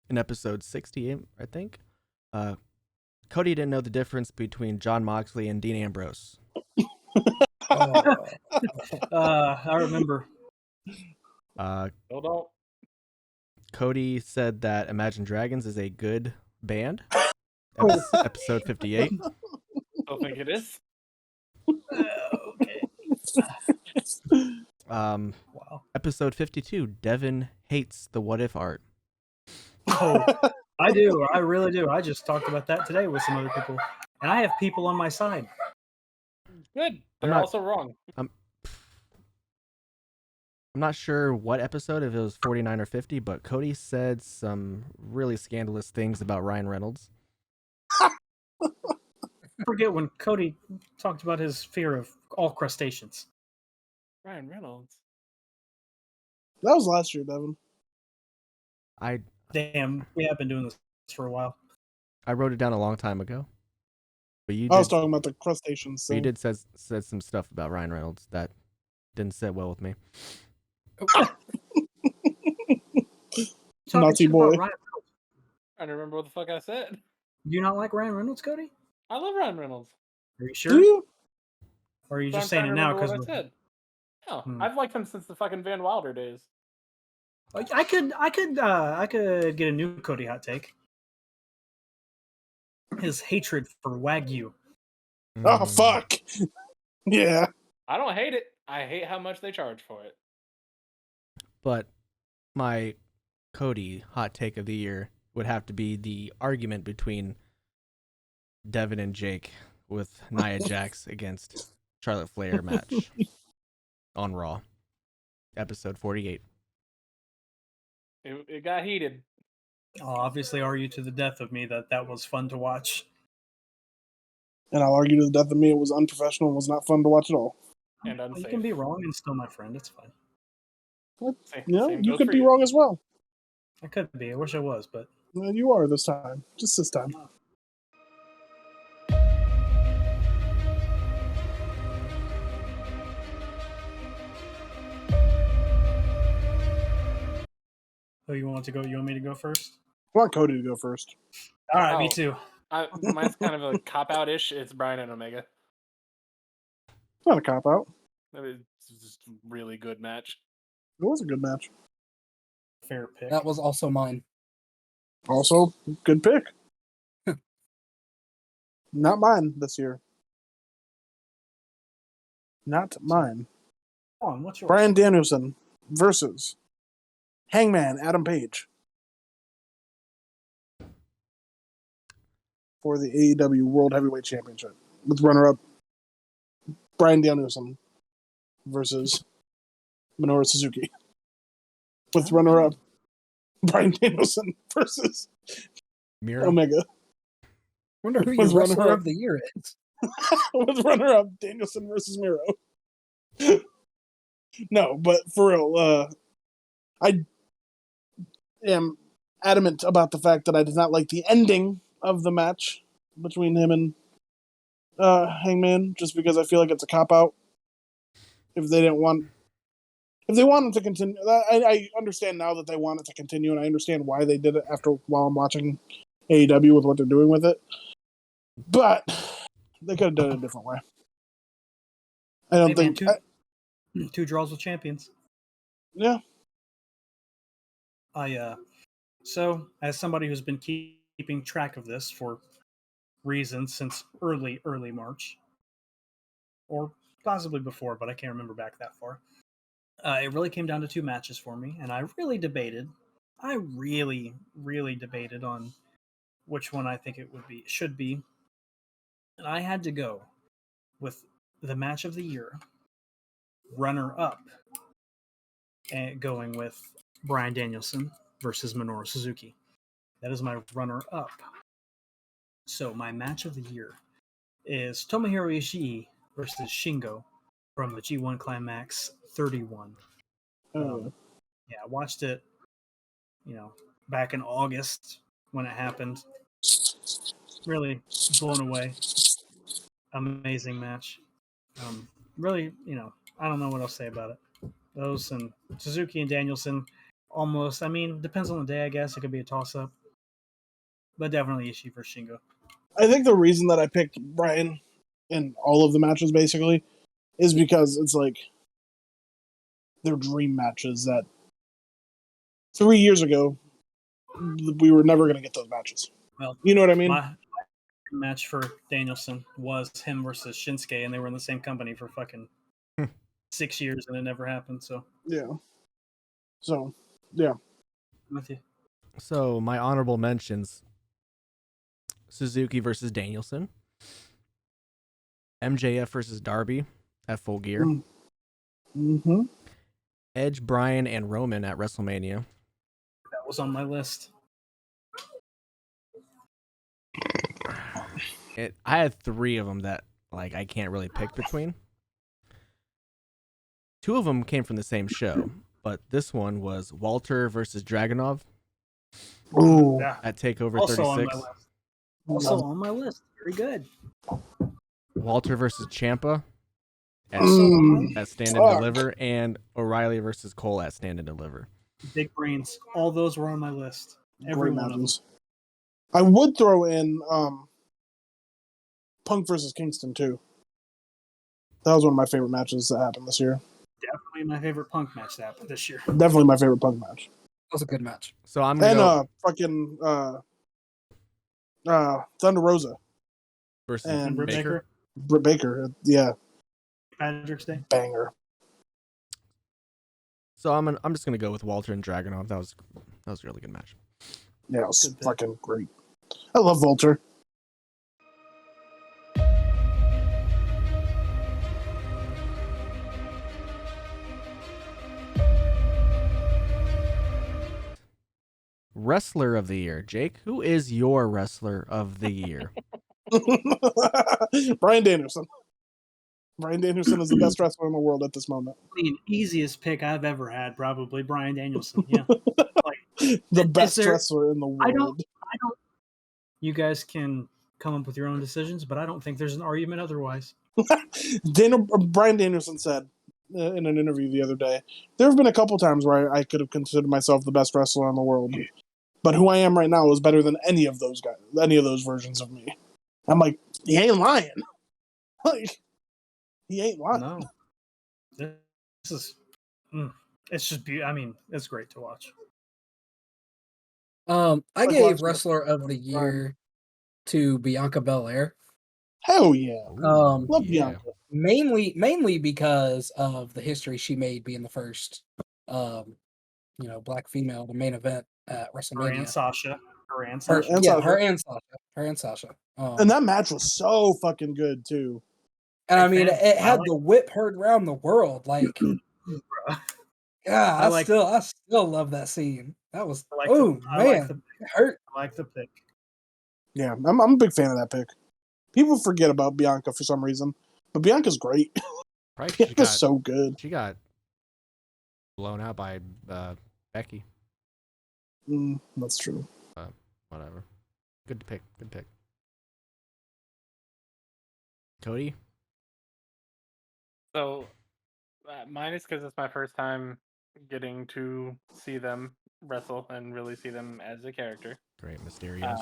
in episode 60, I think. Cody didn't know the difference between John Moxley and Dean Ambrose. Oh, I remember. Hold on. Cody said that Imagine Dragons is a good band. Episode 58. Don't think it is. Okay. Wow. Episode 52. Devin hates the what if art. Oh, I do. I really do. I just talked about that today with some other people, and I have people on my side. Good. They're not- also wrong. I'm not sure what episode, if it was 49 or 50, but Cody said some really scandalous things about Ryan Reynolds. I forget when Cody talked about his fear of all crustaceans. Ryan Reynolds. That was last year, Devin. Damn, we have been doing this for a while. I wrote it down a long time ago. But you I was did, talking about the crustaceans. but you thing. did said some stuff about Ryan Reynolds that didn't sit well with me. Talking Naughty shit about boy. Ryan Reynolds. I don't remember what the fuck I said. Do you not like Ryan Reynolds, Cody? I love Ryan Reynolds. Are you Do sure? you? Or are you But just I'm saying it trying to now remember because what I said. No, Hmm. I've liked him since the fucking Van Wilder days. I could get a new Cody hot take. His hatred for Wagyu. Oh, fuck. Yeah. I don't hate it. I hate how much they charge for it. But my Cody hot take of the year would have to be the argument between Devin and Jake with Nia Jax against Charlotte Flair match on Raw. Episode 48. It got heated. I'll obviously argue to the death of me that was fun to watch. And I'll argue to the death of me it was unprofessional and was not fun to watch at all. And Well, you unsafe. can be wrong and still my friend. It's fine. Same You goes could for be wrong as well. I could be. I wish I was, but Well, you are this time. Just this time. oh, you want to go? You want me to go first? I want Cody to go first. All right, me Oh. too. Mine's kind of a cop-out-ish. It's Brian and Omega. It's not a cop-out. It's just a really good match. It was a good match. Fair pick. That was also mine. Also, good pick. Not mine this year. Not mine. Come on, what's yours? Bryan Danielson versus Hangman Adam Page for the AEW World Heavyweight Championship with runner-up Bryan Danielson versus Menorah Suzuki with runner-up Bryan Danielson versus Miro. Omega Wonder who Was your wrestler runner-up. of the year is. with runner-up Danielson versus Miro. No, but for real, I am adamant about the fact that I did not like the ending of the match between him and Hangman, just because I feel like it's a cop-out. If they wanted to continue, I understand now that they want it to continue, and I understand why they did it while I'm watching AEW with what they're doing with it. But they could have done it a different way. I don't Hey, man, think. two draws with champions. Yeah. So as somebody who's been keeping track of this for reasons since early March, or possibly before, but I can't remember back that far. It really came down to two matches for me, and I really debated. I really debated on which one I think should be, and I had to go with the match of the year, runner up, and going with Bryan Danielson versus Minoru Suzuki. That is my runner up. So my match of the year is Tomohiro Ishii versus Shingo from the G1 Climax 31. Yeah, I watched it, back in August when it happened. Really blown away. Amazing match. Really, I don't know what else to say about it. Those and Suzuki and Danielson, almost. I mean, depends on the day, I guess. It could be a toss-up. But definitely Ishii versus Shingo. I think the reason that I picked Bryan in all of the matches, basically, is because it's like they're dream matches that 3 years ago we were never going to get those matches. Well, you know what I mean? My match for Danielson was him versus Shinsuke, and they were in the same company for fucking 6 years, and it never happened. So yeah. So yeah. I'm with you. So my honorable mentions: Suzuki versus Danielson, MJF versus Darby at Full Gear, Mm-hmm. Edge, Bryan, and Roman at WrestleMania. That was on my list. I had 3 of them that I can't really pick between. 2 of them came from the same show, but this one was Walter versus Dragunov Ooh. Yeah. at TakeOver Also on 36. my list. Also on my list. Very good. Walter versus Ciampa at, Mm. at Stand and Fuck. Deliver, and O'Reilly versus Cole at Stand and Deliver. Big brains. All those were on my list. Every Great one of them. matches. I would throw in Punk versus Kingston too. That was one of my favorite matches that happened this year. Definitely my favorite Punk match that happened this year. Definitely my favorite Punk match. That was a good match. So I'm gonna go Thunder Rosa versus and Britt Baker. Britt Baker. Yeah, Patrick's Day. banger. So I'm just gonna go with Walter and Dragunov. That was a really good match. Yeah, it was Good pick. fucking great. I love Vulture. Wrestler of the year, Jake. Who is your wrestler of the year? Bryan Danielson. Bryan Danielson is the best wrestler in the world at this moment. I mean, easiest pick I've ever had, probably Bryan Danielson. Yeah, The best there- wrestler in the I don't. world. You guys can come up with your own decisions, but I don't think there's an argument otherwise. Bryan Danielson said in an interview the other day, there have been a couple times where I could have considered myself the best wrestler in the world, but who I am right now is better than any of those guys, any of those versions of me. I'm like, he ain't lying. Like, he ain't lying. No, this is. It's just beautiful. I mean, it's great to watch. I Like gave watching Wrestler of the Year to Bianca Belair. Hell yeah. Ooh, Love yeah. Bianca. Mainly because of the history she made being the first, black female to main event at Her and WrestleMania. Sasha. Her and Her Sasha. and Yeah, Sasha. her and Sasha. And that match was so fucking good too. And I mean, fan. it I had like- the whip heard around the world. Like, yeah, I still love that scene. That was I like man, the it hurt. I like the pick. Yeah, I'm a big fan of that pick. People forget about Bianca for some reason, but Bianca's great. Right? Bianca's so good. She got blown out by Becky. That's true. Whatever. Good pick. Good pick. Cody? So, mine is because it's my first time getting to see them wrestle and really see them as a character. Great, mysterious.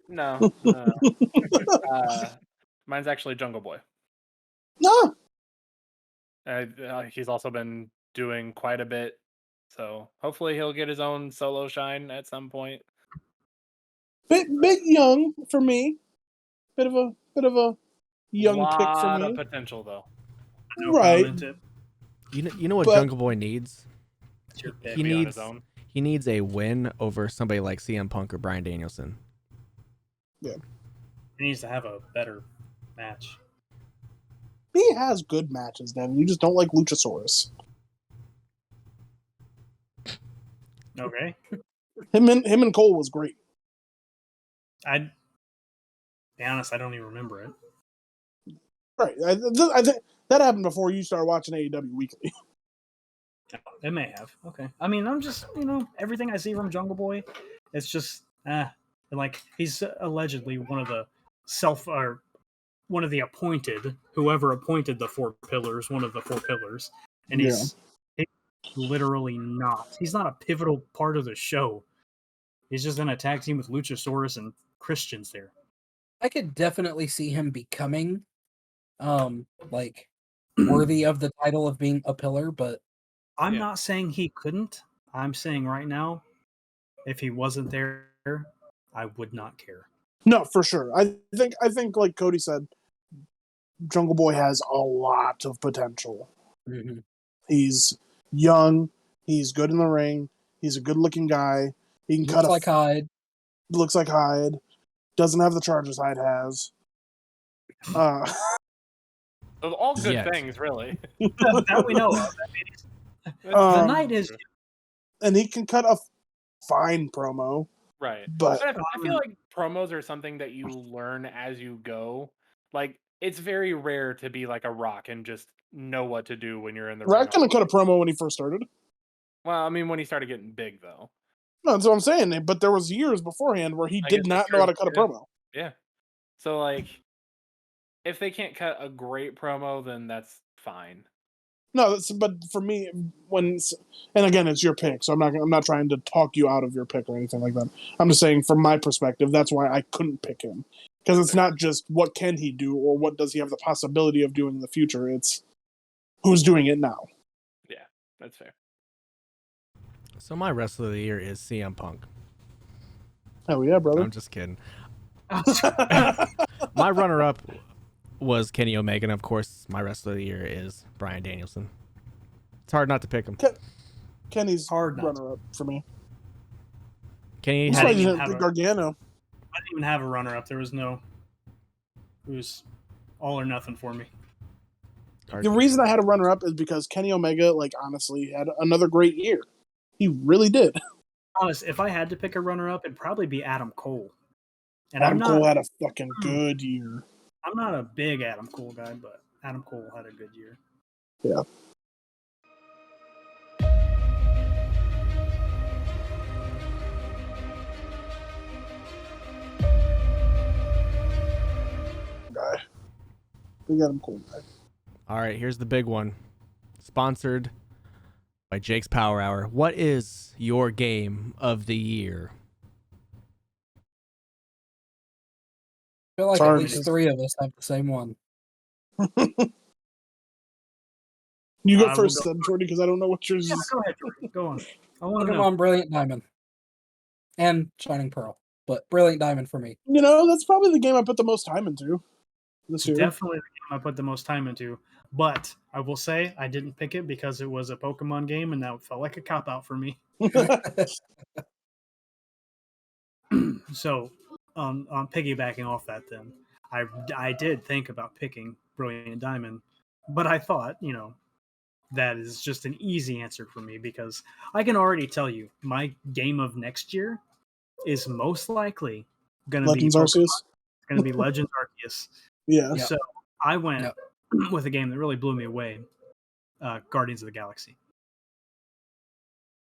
No. Mine's actually Jungle Boy. No, He's also been doing quite a bit, so hopefully he'll get his own solo shine at some point. bit young for me. Bit of a young pick for Lot me. of potential though. No Right. comment. You know what But- Jungle Boy needs? It's your pick. He Be on needs his own. he needs a win over somebody like CM Punk or Bryan Danielson. He needs to have a better match. He has good matches, Devin. You just don't like Luchasaurus. Okay. Him and Cole was great. I'd be honest, I don't even remember it. Right. I think that happened before you started watching AEW weekly. It may have. Okay. I mean, I'm just, everything I see from Jungle Boy, it's just, like, he's allegedly one of the appointed, whoever appointed the four pillars, one of the four pillars. And he's literally not. He's not a pivotal part of the show. He's just in a tag team with Luchasaurus and Christians there. I could definitely see him becoming, worthy of the title of being a pillar, but I'm Yeah. not saying he couldn't. I'm saying right now, if he wasn't there, I would not care. No, for sure. I think like Cody said, Jungle Boy has a lot of potential. He's young. He's good in the ring. He's a good-looking guy. He can looks like Hyde. looks like Hyde. Doesn't have the charges Hyde has. Those are all good Yet. things, really. That we know of. I mean, the Um, night is. and he can cut a fine promo. Right. But But I feel like promos are something that you learn as you go. Like, it's very rare to be like a Rock and just know what to do when you're in the Rock ring. couldn't cut a promo when he first started. Well, I mean, when he started getting big, though. No, that's what I'm saying. But there was years beforehand where he I did guess not that's know how true. to cut a Yeah. promo. Yeah. So, like, if they can't cut a great promo, then that's fine. No, but for me, and again, it's your pick, so I'm not trying to talk you out of your pick or anything like that. I'm just saying, from my perspective, that's why I couldn't pick him, because it's not just what can he do or what does he have the possibility of doing in the future. It's who's doing it now. Yeah, that's fair. So my wrestler of the year is CM Punk. Hell yeah, brother. I'm just kidding. My runner-up was Kenny Omega, and of course, my wrestler of the year is Bryan Danielson. It's hard not to pick him. Kenny's Hard not. runner-up for me. Kenny That's I why didn't you even didn't have pick a- Gargano. I didn't even have a runner-up. There was no. It was all or nothing for me. The reason I had a runner-up is because Kenny Omega, honestly, had another great year. He really did. Honest, if I had to pick a runner-up, it'd probably be Adam Cole. And Adam I'm Cole not had a fucking good year. I'm not a big Adam Cole guy, but Adam Cole had a good year. Yeah. Guy. Big Adam Cole guy. All right, here's the big one. Sponsored by Jake's Power Hour. What is your game of the year? I feel like Sorry, at least just- 3 of us have the same one. You go I will first, go then, Jordy, because I don't know what yours Yeah, is. go ahead, Jordan. Go on. I want to know. Pokemon Brilliant Diamond. And Shining Pearl. But Brilliant Diamond for me. You know, that's probably the game I put the most time into this year. Definitely the game I put the most time into. But I will say I didn't pick it because it was a Pokemon game, and that felt like a cop out for me. So, on piggybacking off that, then I did think about picking Brilliant Diamond, but I thought, that is just an easy answer for me because I can already tell you my game of next year is most likely going to be Legends Pokemon. Arceus. It's going to be Legends Arceus. Yeah. Yep. So I went Yep. with a game that really blew me away, Guardians of the Galaxy.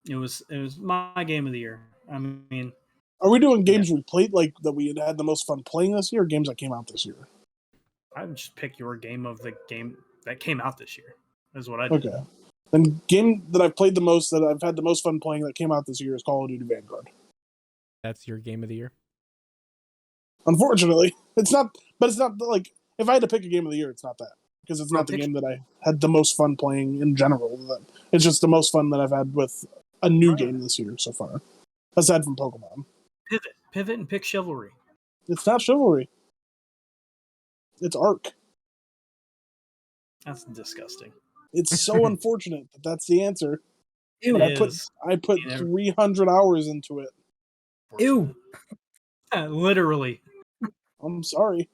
It was my game of the year. I mean, Are we doing games we played, like, that we had the most fun playing this year, or games that came out this year? I would just pick your game of the game that came out this year. Is what I did. Okay. Then game that I've played the most, that I've had the most fun playing that came out this year is Call of Duty Vanguard. That's your game of the year? Unfortunately, it's not. But it's not like if I had to pick a game of the year, it's not that because it's not the game that I had the most fun playing in general. It's just the most fun that I've had with a new game this year so far, aside from Pokemon. Pivot, and pick Chivalry. It's not Chivalry. It's Arc. That's disgusting. It's so unfortunate that that's the answer. Ew. But I put 300 hours into it. Ew. Literally. I'm sorry.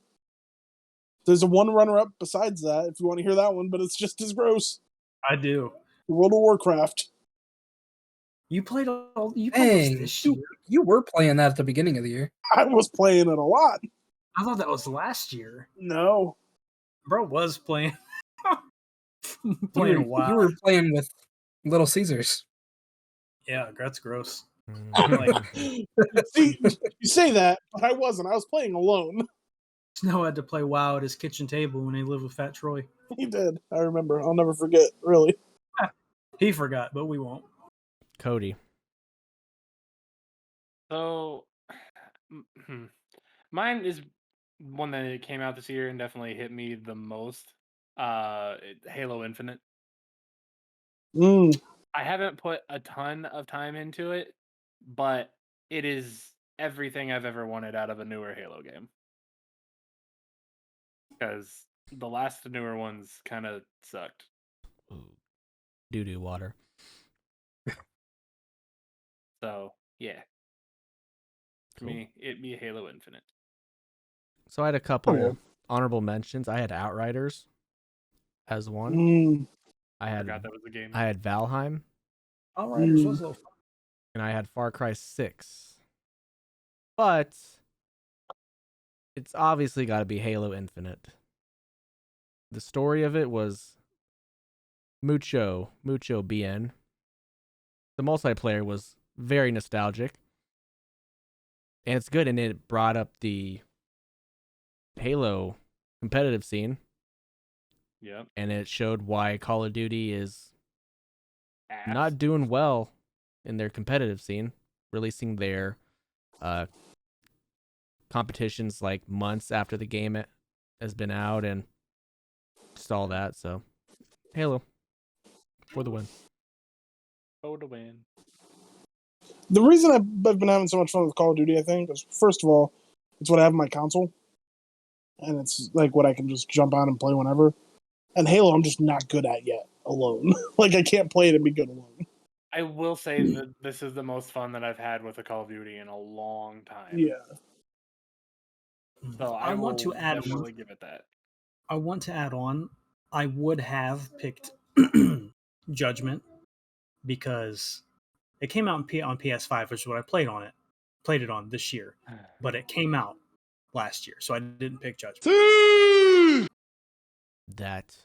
There's a one runner-up besides that, if you want to hear that one, but it's just as gross. I do. World of Warcraft. You played all. You Dang, played this year. You were playing that at the beginning of the year. I was playing it a lot. I thought that was last year. No. Bro was playing. You playing were, WoW. you were playing with Little Caesars. Yeah, that's gross. Mm. See, you say that, but I wasn't. I was playing alone. Snow had to play WoW at his kitchen table when he lived with Fat Troy. He did. I remember. I'll never forget, really. He forgot, but we won't. Cody. So, mine is one that came out this year and definitely hit me the most. Halo Infinite. Mm. I haven't put a ton of time into it, but it is everything I've ever wanted out of a newer Halo game. Because the last newer ones kind of sucked. Doo-doo water. So, yeah. For me, it'd be Halo Infinite. So I had a couple yeah. honorable mentions. I had Outriders as one. Mm. I had Forgot that was a game. I had Valheim, Outriders was a little fun. and I had Far Cry 6. But it's obviously got to be Halo Infinite. The story of it was mucho bien. The multiplayer was very nostalgic. And it's good, and it brought up the Halo competitive scene. Yep. And it showed why Call of Duty is Ass. not doing well in their competitive scene, releasing their competitions like months after the game has been out and just all that. So, Halo for the win. Oh, to win. The reason I've been having so much fun with Call of Duty, I think, is first of all, it's what I have on my console. And it's like what I can just jump on and play whenever. And Halo, I'm just not good at yet alone. Like, I can't play it and be good alone. I will say that this is the most fun that I've had with a Call of Duty in a long time. Yeah. So I want to will add definitely give it that. I want to add on. I would have picked Judgment because it came out on PS5, which is what I played it on this year. But it came out last year, so I didn't pick Judgment. That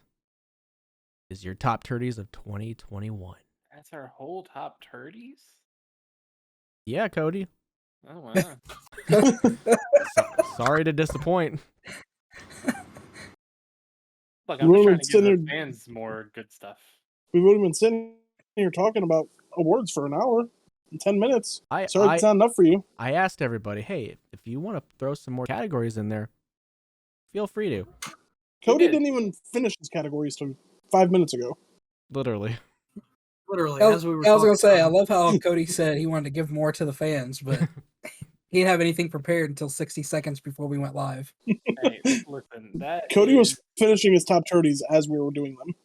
is your top turdies of 2021. That's our whole top turdies? Yeah, Cody. Oh, wow. Sorry to disappoint. Look, We I'm just would've trying been to give the sitting- fans more good stuff. We would have been sitting here talking about awards for an hour and 10 minutes. I Sorry, it's not enough for you. I asked everybody, hey, if you want to throw some more categories in there, feel free to. Cody did. didn't even finish his categories till 5 minutes ago. Literally. Literally, I as we were was gonna talking say, I about- love how Cody said he wanted to give more to the fans, but he didn't have anything prepared until 60 seconds before we went live. Hey, listen, that Cody was is- finishing his top 30s as we were doing them.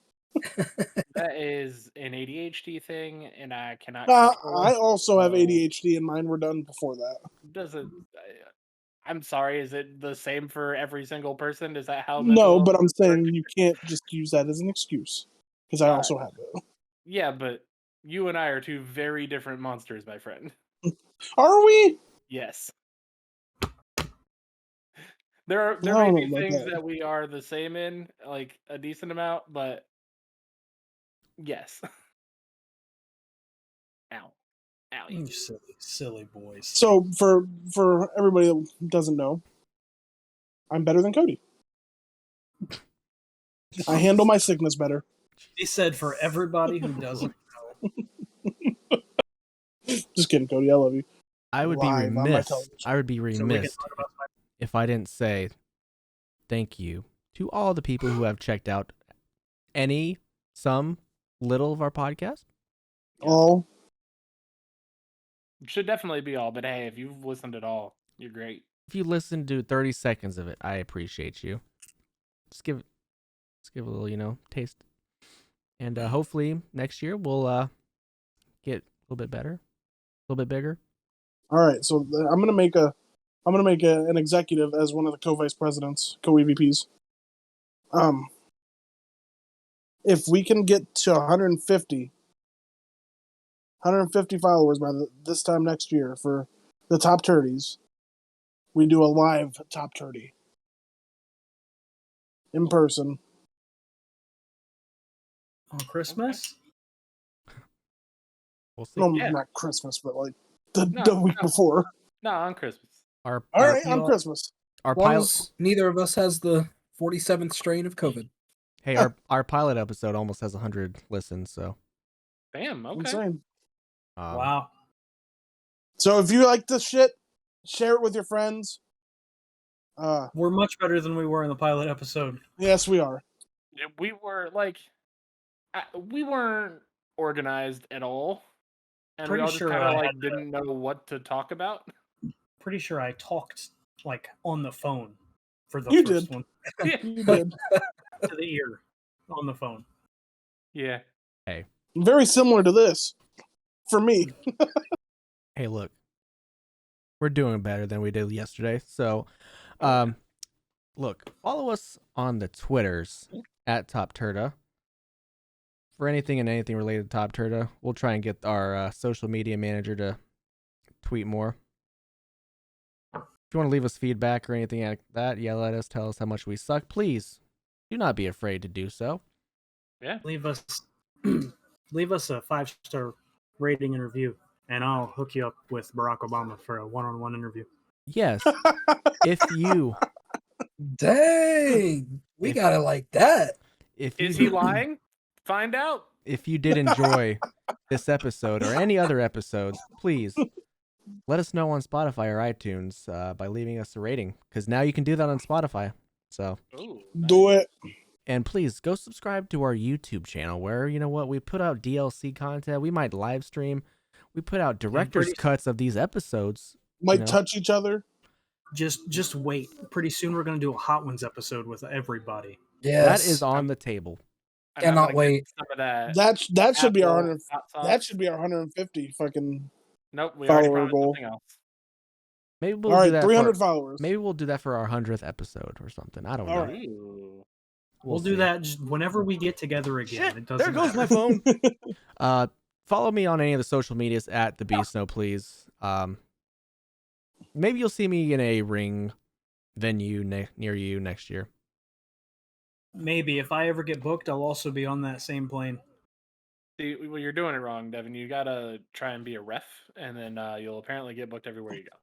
that is an ADHD thing, and I cannot. I control also have so- ADHD, and mine were done before that. Doesn't. I'm sorry. Is it the same for every single person? Is that how? No, mental but I'm illness saying works? you can't just use that as an excuse because I also have it. Yeah, but you and I are two very different monsters, my friend. Are we? Yes. There I may don't be know about things that. that we are the same in, like a decent amount, but yes. Ow. Ow. You silly boys. So for everybody that doesn't know, I'm better than Cody. I handle my sickness better. He said for everybody who doesn't know. Just kidding, Cody. I love you. I would be Live on my remiss. television. I would be So we can remiss talk about if I didn't say thank you to all the people who have checked out some little of our podcast. All Should definitely be all, but hey, if you've listened at all, you're great. If you listen to 30 seconds of it, I appreciate you. Just give a little, taste. And hopefully next year we'll get a little bit better, a little bit bigger. All right, so I'm gonna make an executive as one of the co-vice presidents, co-EVPs. If we can get to 150 followers by this time next year for the top 30s, we do a live top 30 in person. on Christmas. We'll see. No, Yeah. not Christmas, but like the No, week no. before. No, on Christmas. Our All our, right, on Christmas. our As long pilot. as neither of us has the 47th strain of COVID. Hey, our pilot episode almost has 100 listens. So Bam. Okay. Insane. Wow. So if you like this shit, share it with your friends. We're much better than we were in the pilot episode. Yes, we are. We were like, we weren't organized at all, and we Pretty all just sure kind I of like had to- didn't know what to talk about. Pretty sure I talked like on the phone for the You first did. one You did. to the ear on the phone. Yeah. Very similar to this for me. hey, look, we're doing better than we did yesterday. So, look, follow us on the Twitters at TOPTERTA for anything and anything related to TOPTERTA. We'll try and get our social media manager to tweet more. If you want to leave us feedback or anything like that, let us, tell us how much we suck. Please do not be afraid to do so. Yeah. Leave us a 5-star rating and review, and I'll hook you up with Barack Obama for a one-on-one interview. Yes, if you Dang, we If- got it like that. if Is you, he lying? Find out. if you did enjoy this episode or any other episodes, please let us know on Spotify or iTunes by leaving us a rating, because now you can do that on Spotify. So, Ooh, Do it. and please go subscribe to our YouTube channel where, we put out DLC content. We might live stream. We put out director's pretty- cuts of these episodes. Might know. touch each other. Just wait. Pretty soon we're gonna do a Hot Ones episode with everybody. Yes. That is on the table. And I'm Cannot gonna get wait. Some of that. That should be our Apple 100. hot sauce. That should be our 150 fucking. Nope, we already follower promised goal. something else. Maybe we'll All do right, that 300 for, followers. maybe we'll do that for our 100th episode or something. I don't All know. right. Ooh. We'll do see. that just whenever we get together again. Shit, It doesn't there goes matter. my phone. Follow me on any of the social medias at the Beast No Please. Maybe you'll see me in a ring venue near you next year. Maybe if I ever get booked, I'll also be on that same plane. See, well, you're doing it wrong, Devin. You gotta try and be a ref, and then you'll apparently get booked everywhere you go.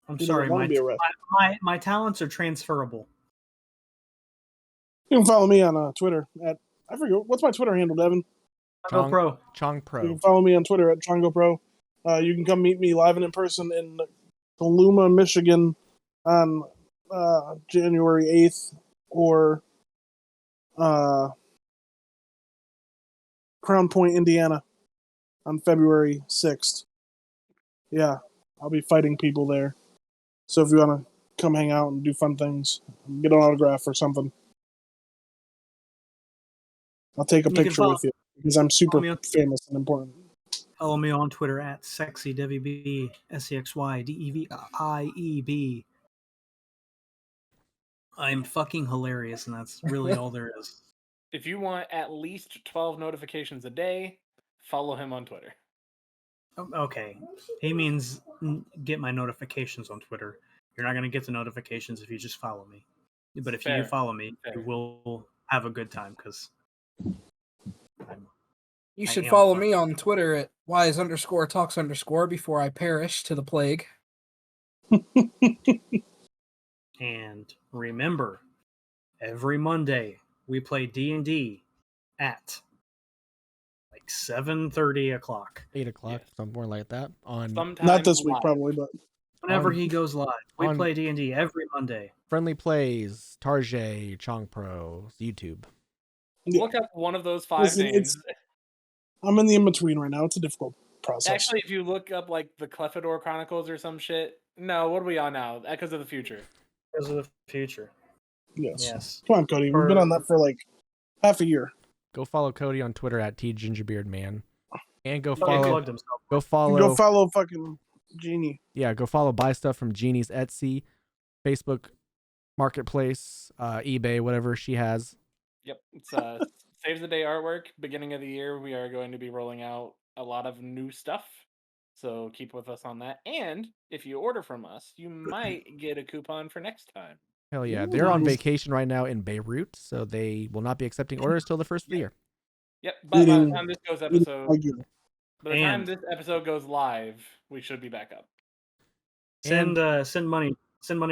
I'm You sorry, don't want to be a ref. my talents are transferable. You can follow me on Twitter at, I forget, what's my Twitter handle, Devin? Chong Pro. Chong You Pro. can follow me on Twitter at Chongo Pro. You can come meet me live and in person in Columa, Michigan on January 8th or Crown Point, Indiana on February 6th. Yeah, I'll be fighting people there. So if you want to come hang out and do fun things, get an autograph or something, I'll take a You can picture follow- with you because I'm super follow me on- famous and important. Follow me on Twitter at SexyDevyB, SEXYDEVIEB. I'm fucking hilarious, and that's really all there is. If you want at least 12 notifications a day, follow him on Twitter. Okay, he means get my notifications on Twitter. You're not gonna get the notifications if you just follow me. But if you Fair. do follow me, Fair. you will have a good time because You I should am follow fun. me on Twitter at wise_talks_ before I perish to the plague. And remember, every Monday we play D&D at like 7:30 o'clock. 8 o'clock, Yes. somewhere like that. On Sometimes Not this week, live. probably, but Whenever On- he goes live, we on- play D&D every Monday. Friendly Plays, Tarjay, Chong Pro, YouTube. yeah. Look up one of those 5 Listen, names. I'm in the in-between right now. It's a difficult process. Actually, if you look up like the Clefador Chronicles or some shit, no, what are we on now? Echoes of the Future. Because of the future. yes. Yes. Come on, Cody. We've been on that for like half a year. Go follow Cody on Twitter at tgingerbeardman. And go He follow plugged himself. go You follow can go follow fucking Genie. yeah, go follow Buy Stuff from Jeannie's Etsy, Facebook Marketplace, eBay, whatever she has. Yep, it's Saves the Day artwork. Beginning of the year, we are going to be rolling out a lot of new stuff. So keep with us on that. And if you order from us, you might get a coupon for next time. Hell yeah. Ooh, They're on nice. vacation right now in Beirut, so they will not be accepting orders till the first of the year. Yep, but by the Eating- time this goes Eating episode, Wagyu. by the time And- this episode goes live, we should be back up. Send money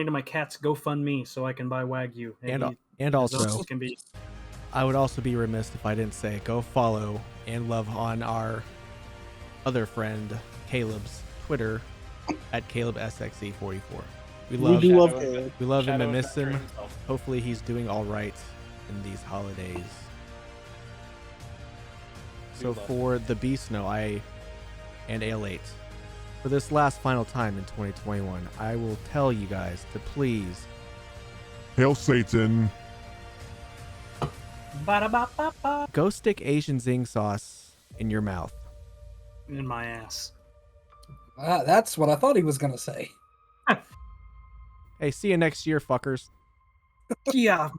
to my cat's GoFundMe so I can buy Wagyu. And also, those can be I would also be remiss if I didn't say go follow and love on our other friend Caleb's Twitter at CalebSXE44. We We love do love Shadow of Caleb. we love him Shadow and miss Adventure him. himself. Hopefully he's doing all right in these holidays. So love for the Beast No, and Ale8, for this last final time in 2021, I will tell you guys to please Hail Satan. ba-da-ba-ba-ba go stick Asian zing sauce in your mouth. in my ass. That's what I thought he was gonna say. Hey, see you next year, fuckers. Yeah.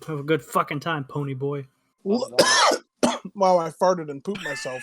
Have a good fucking time, pony boy. Wow, I farted and pooped myself.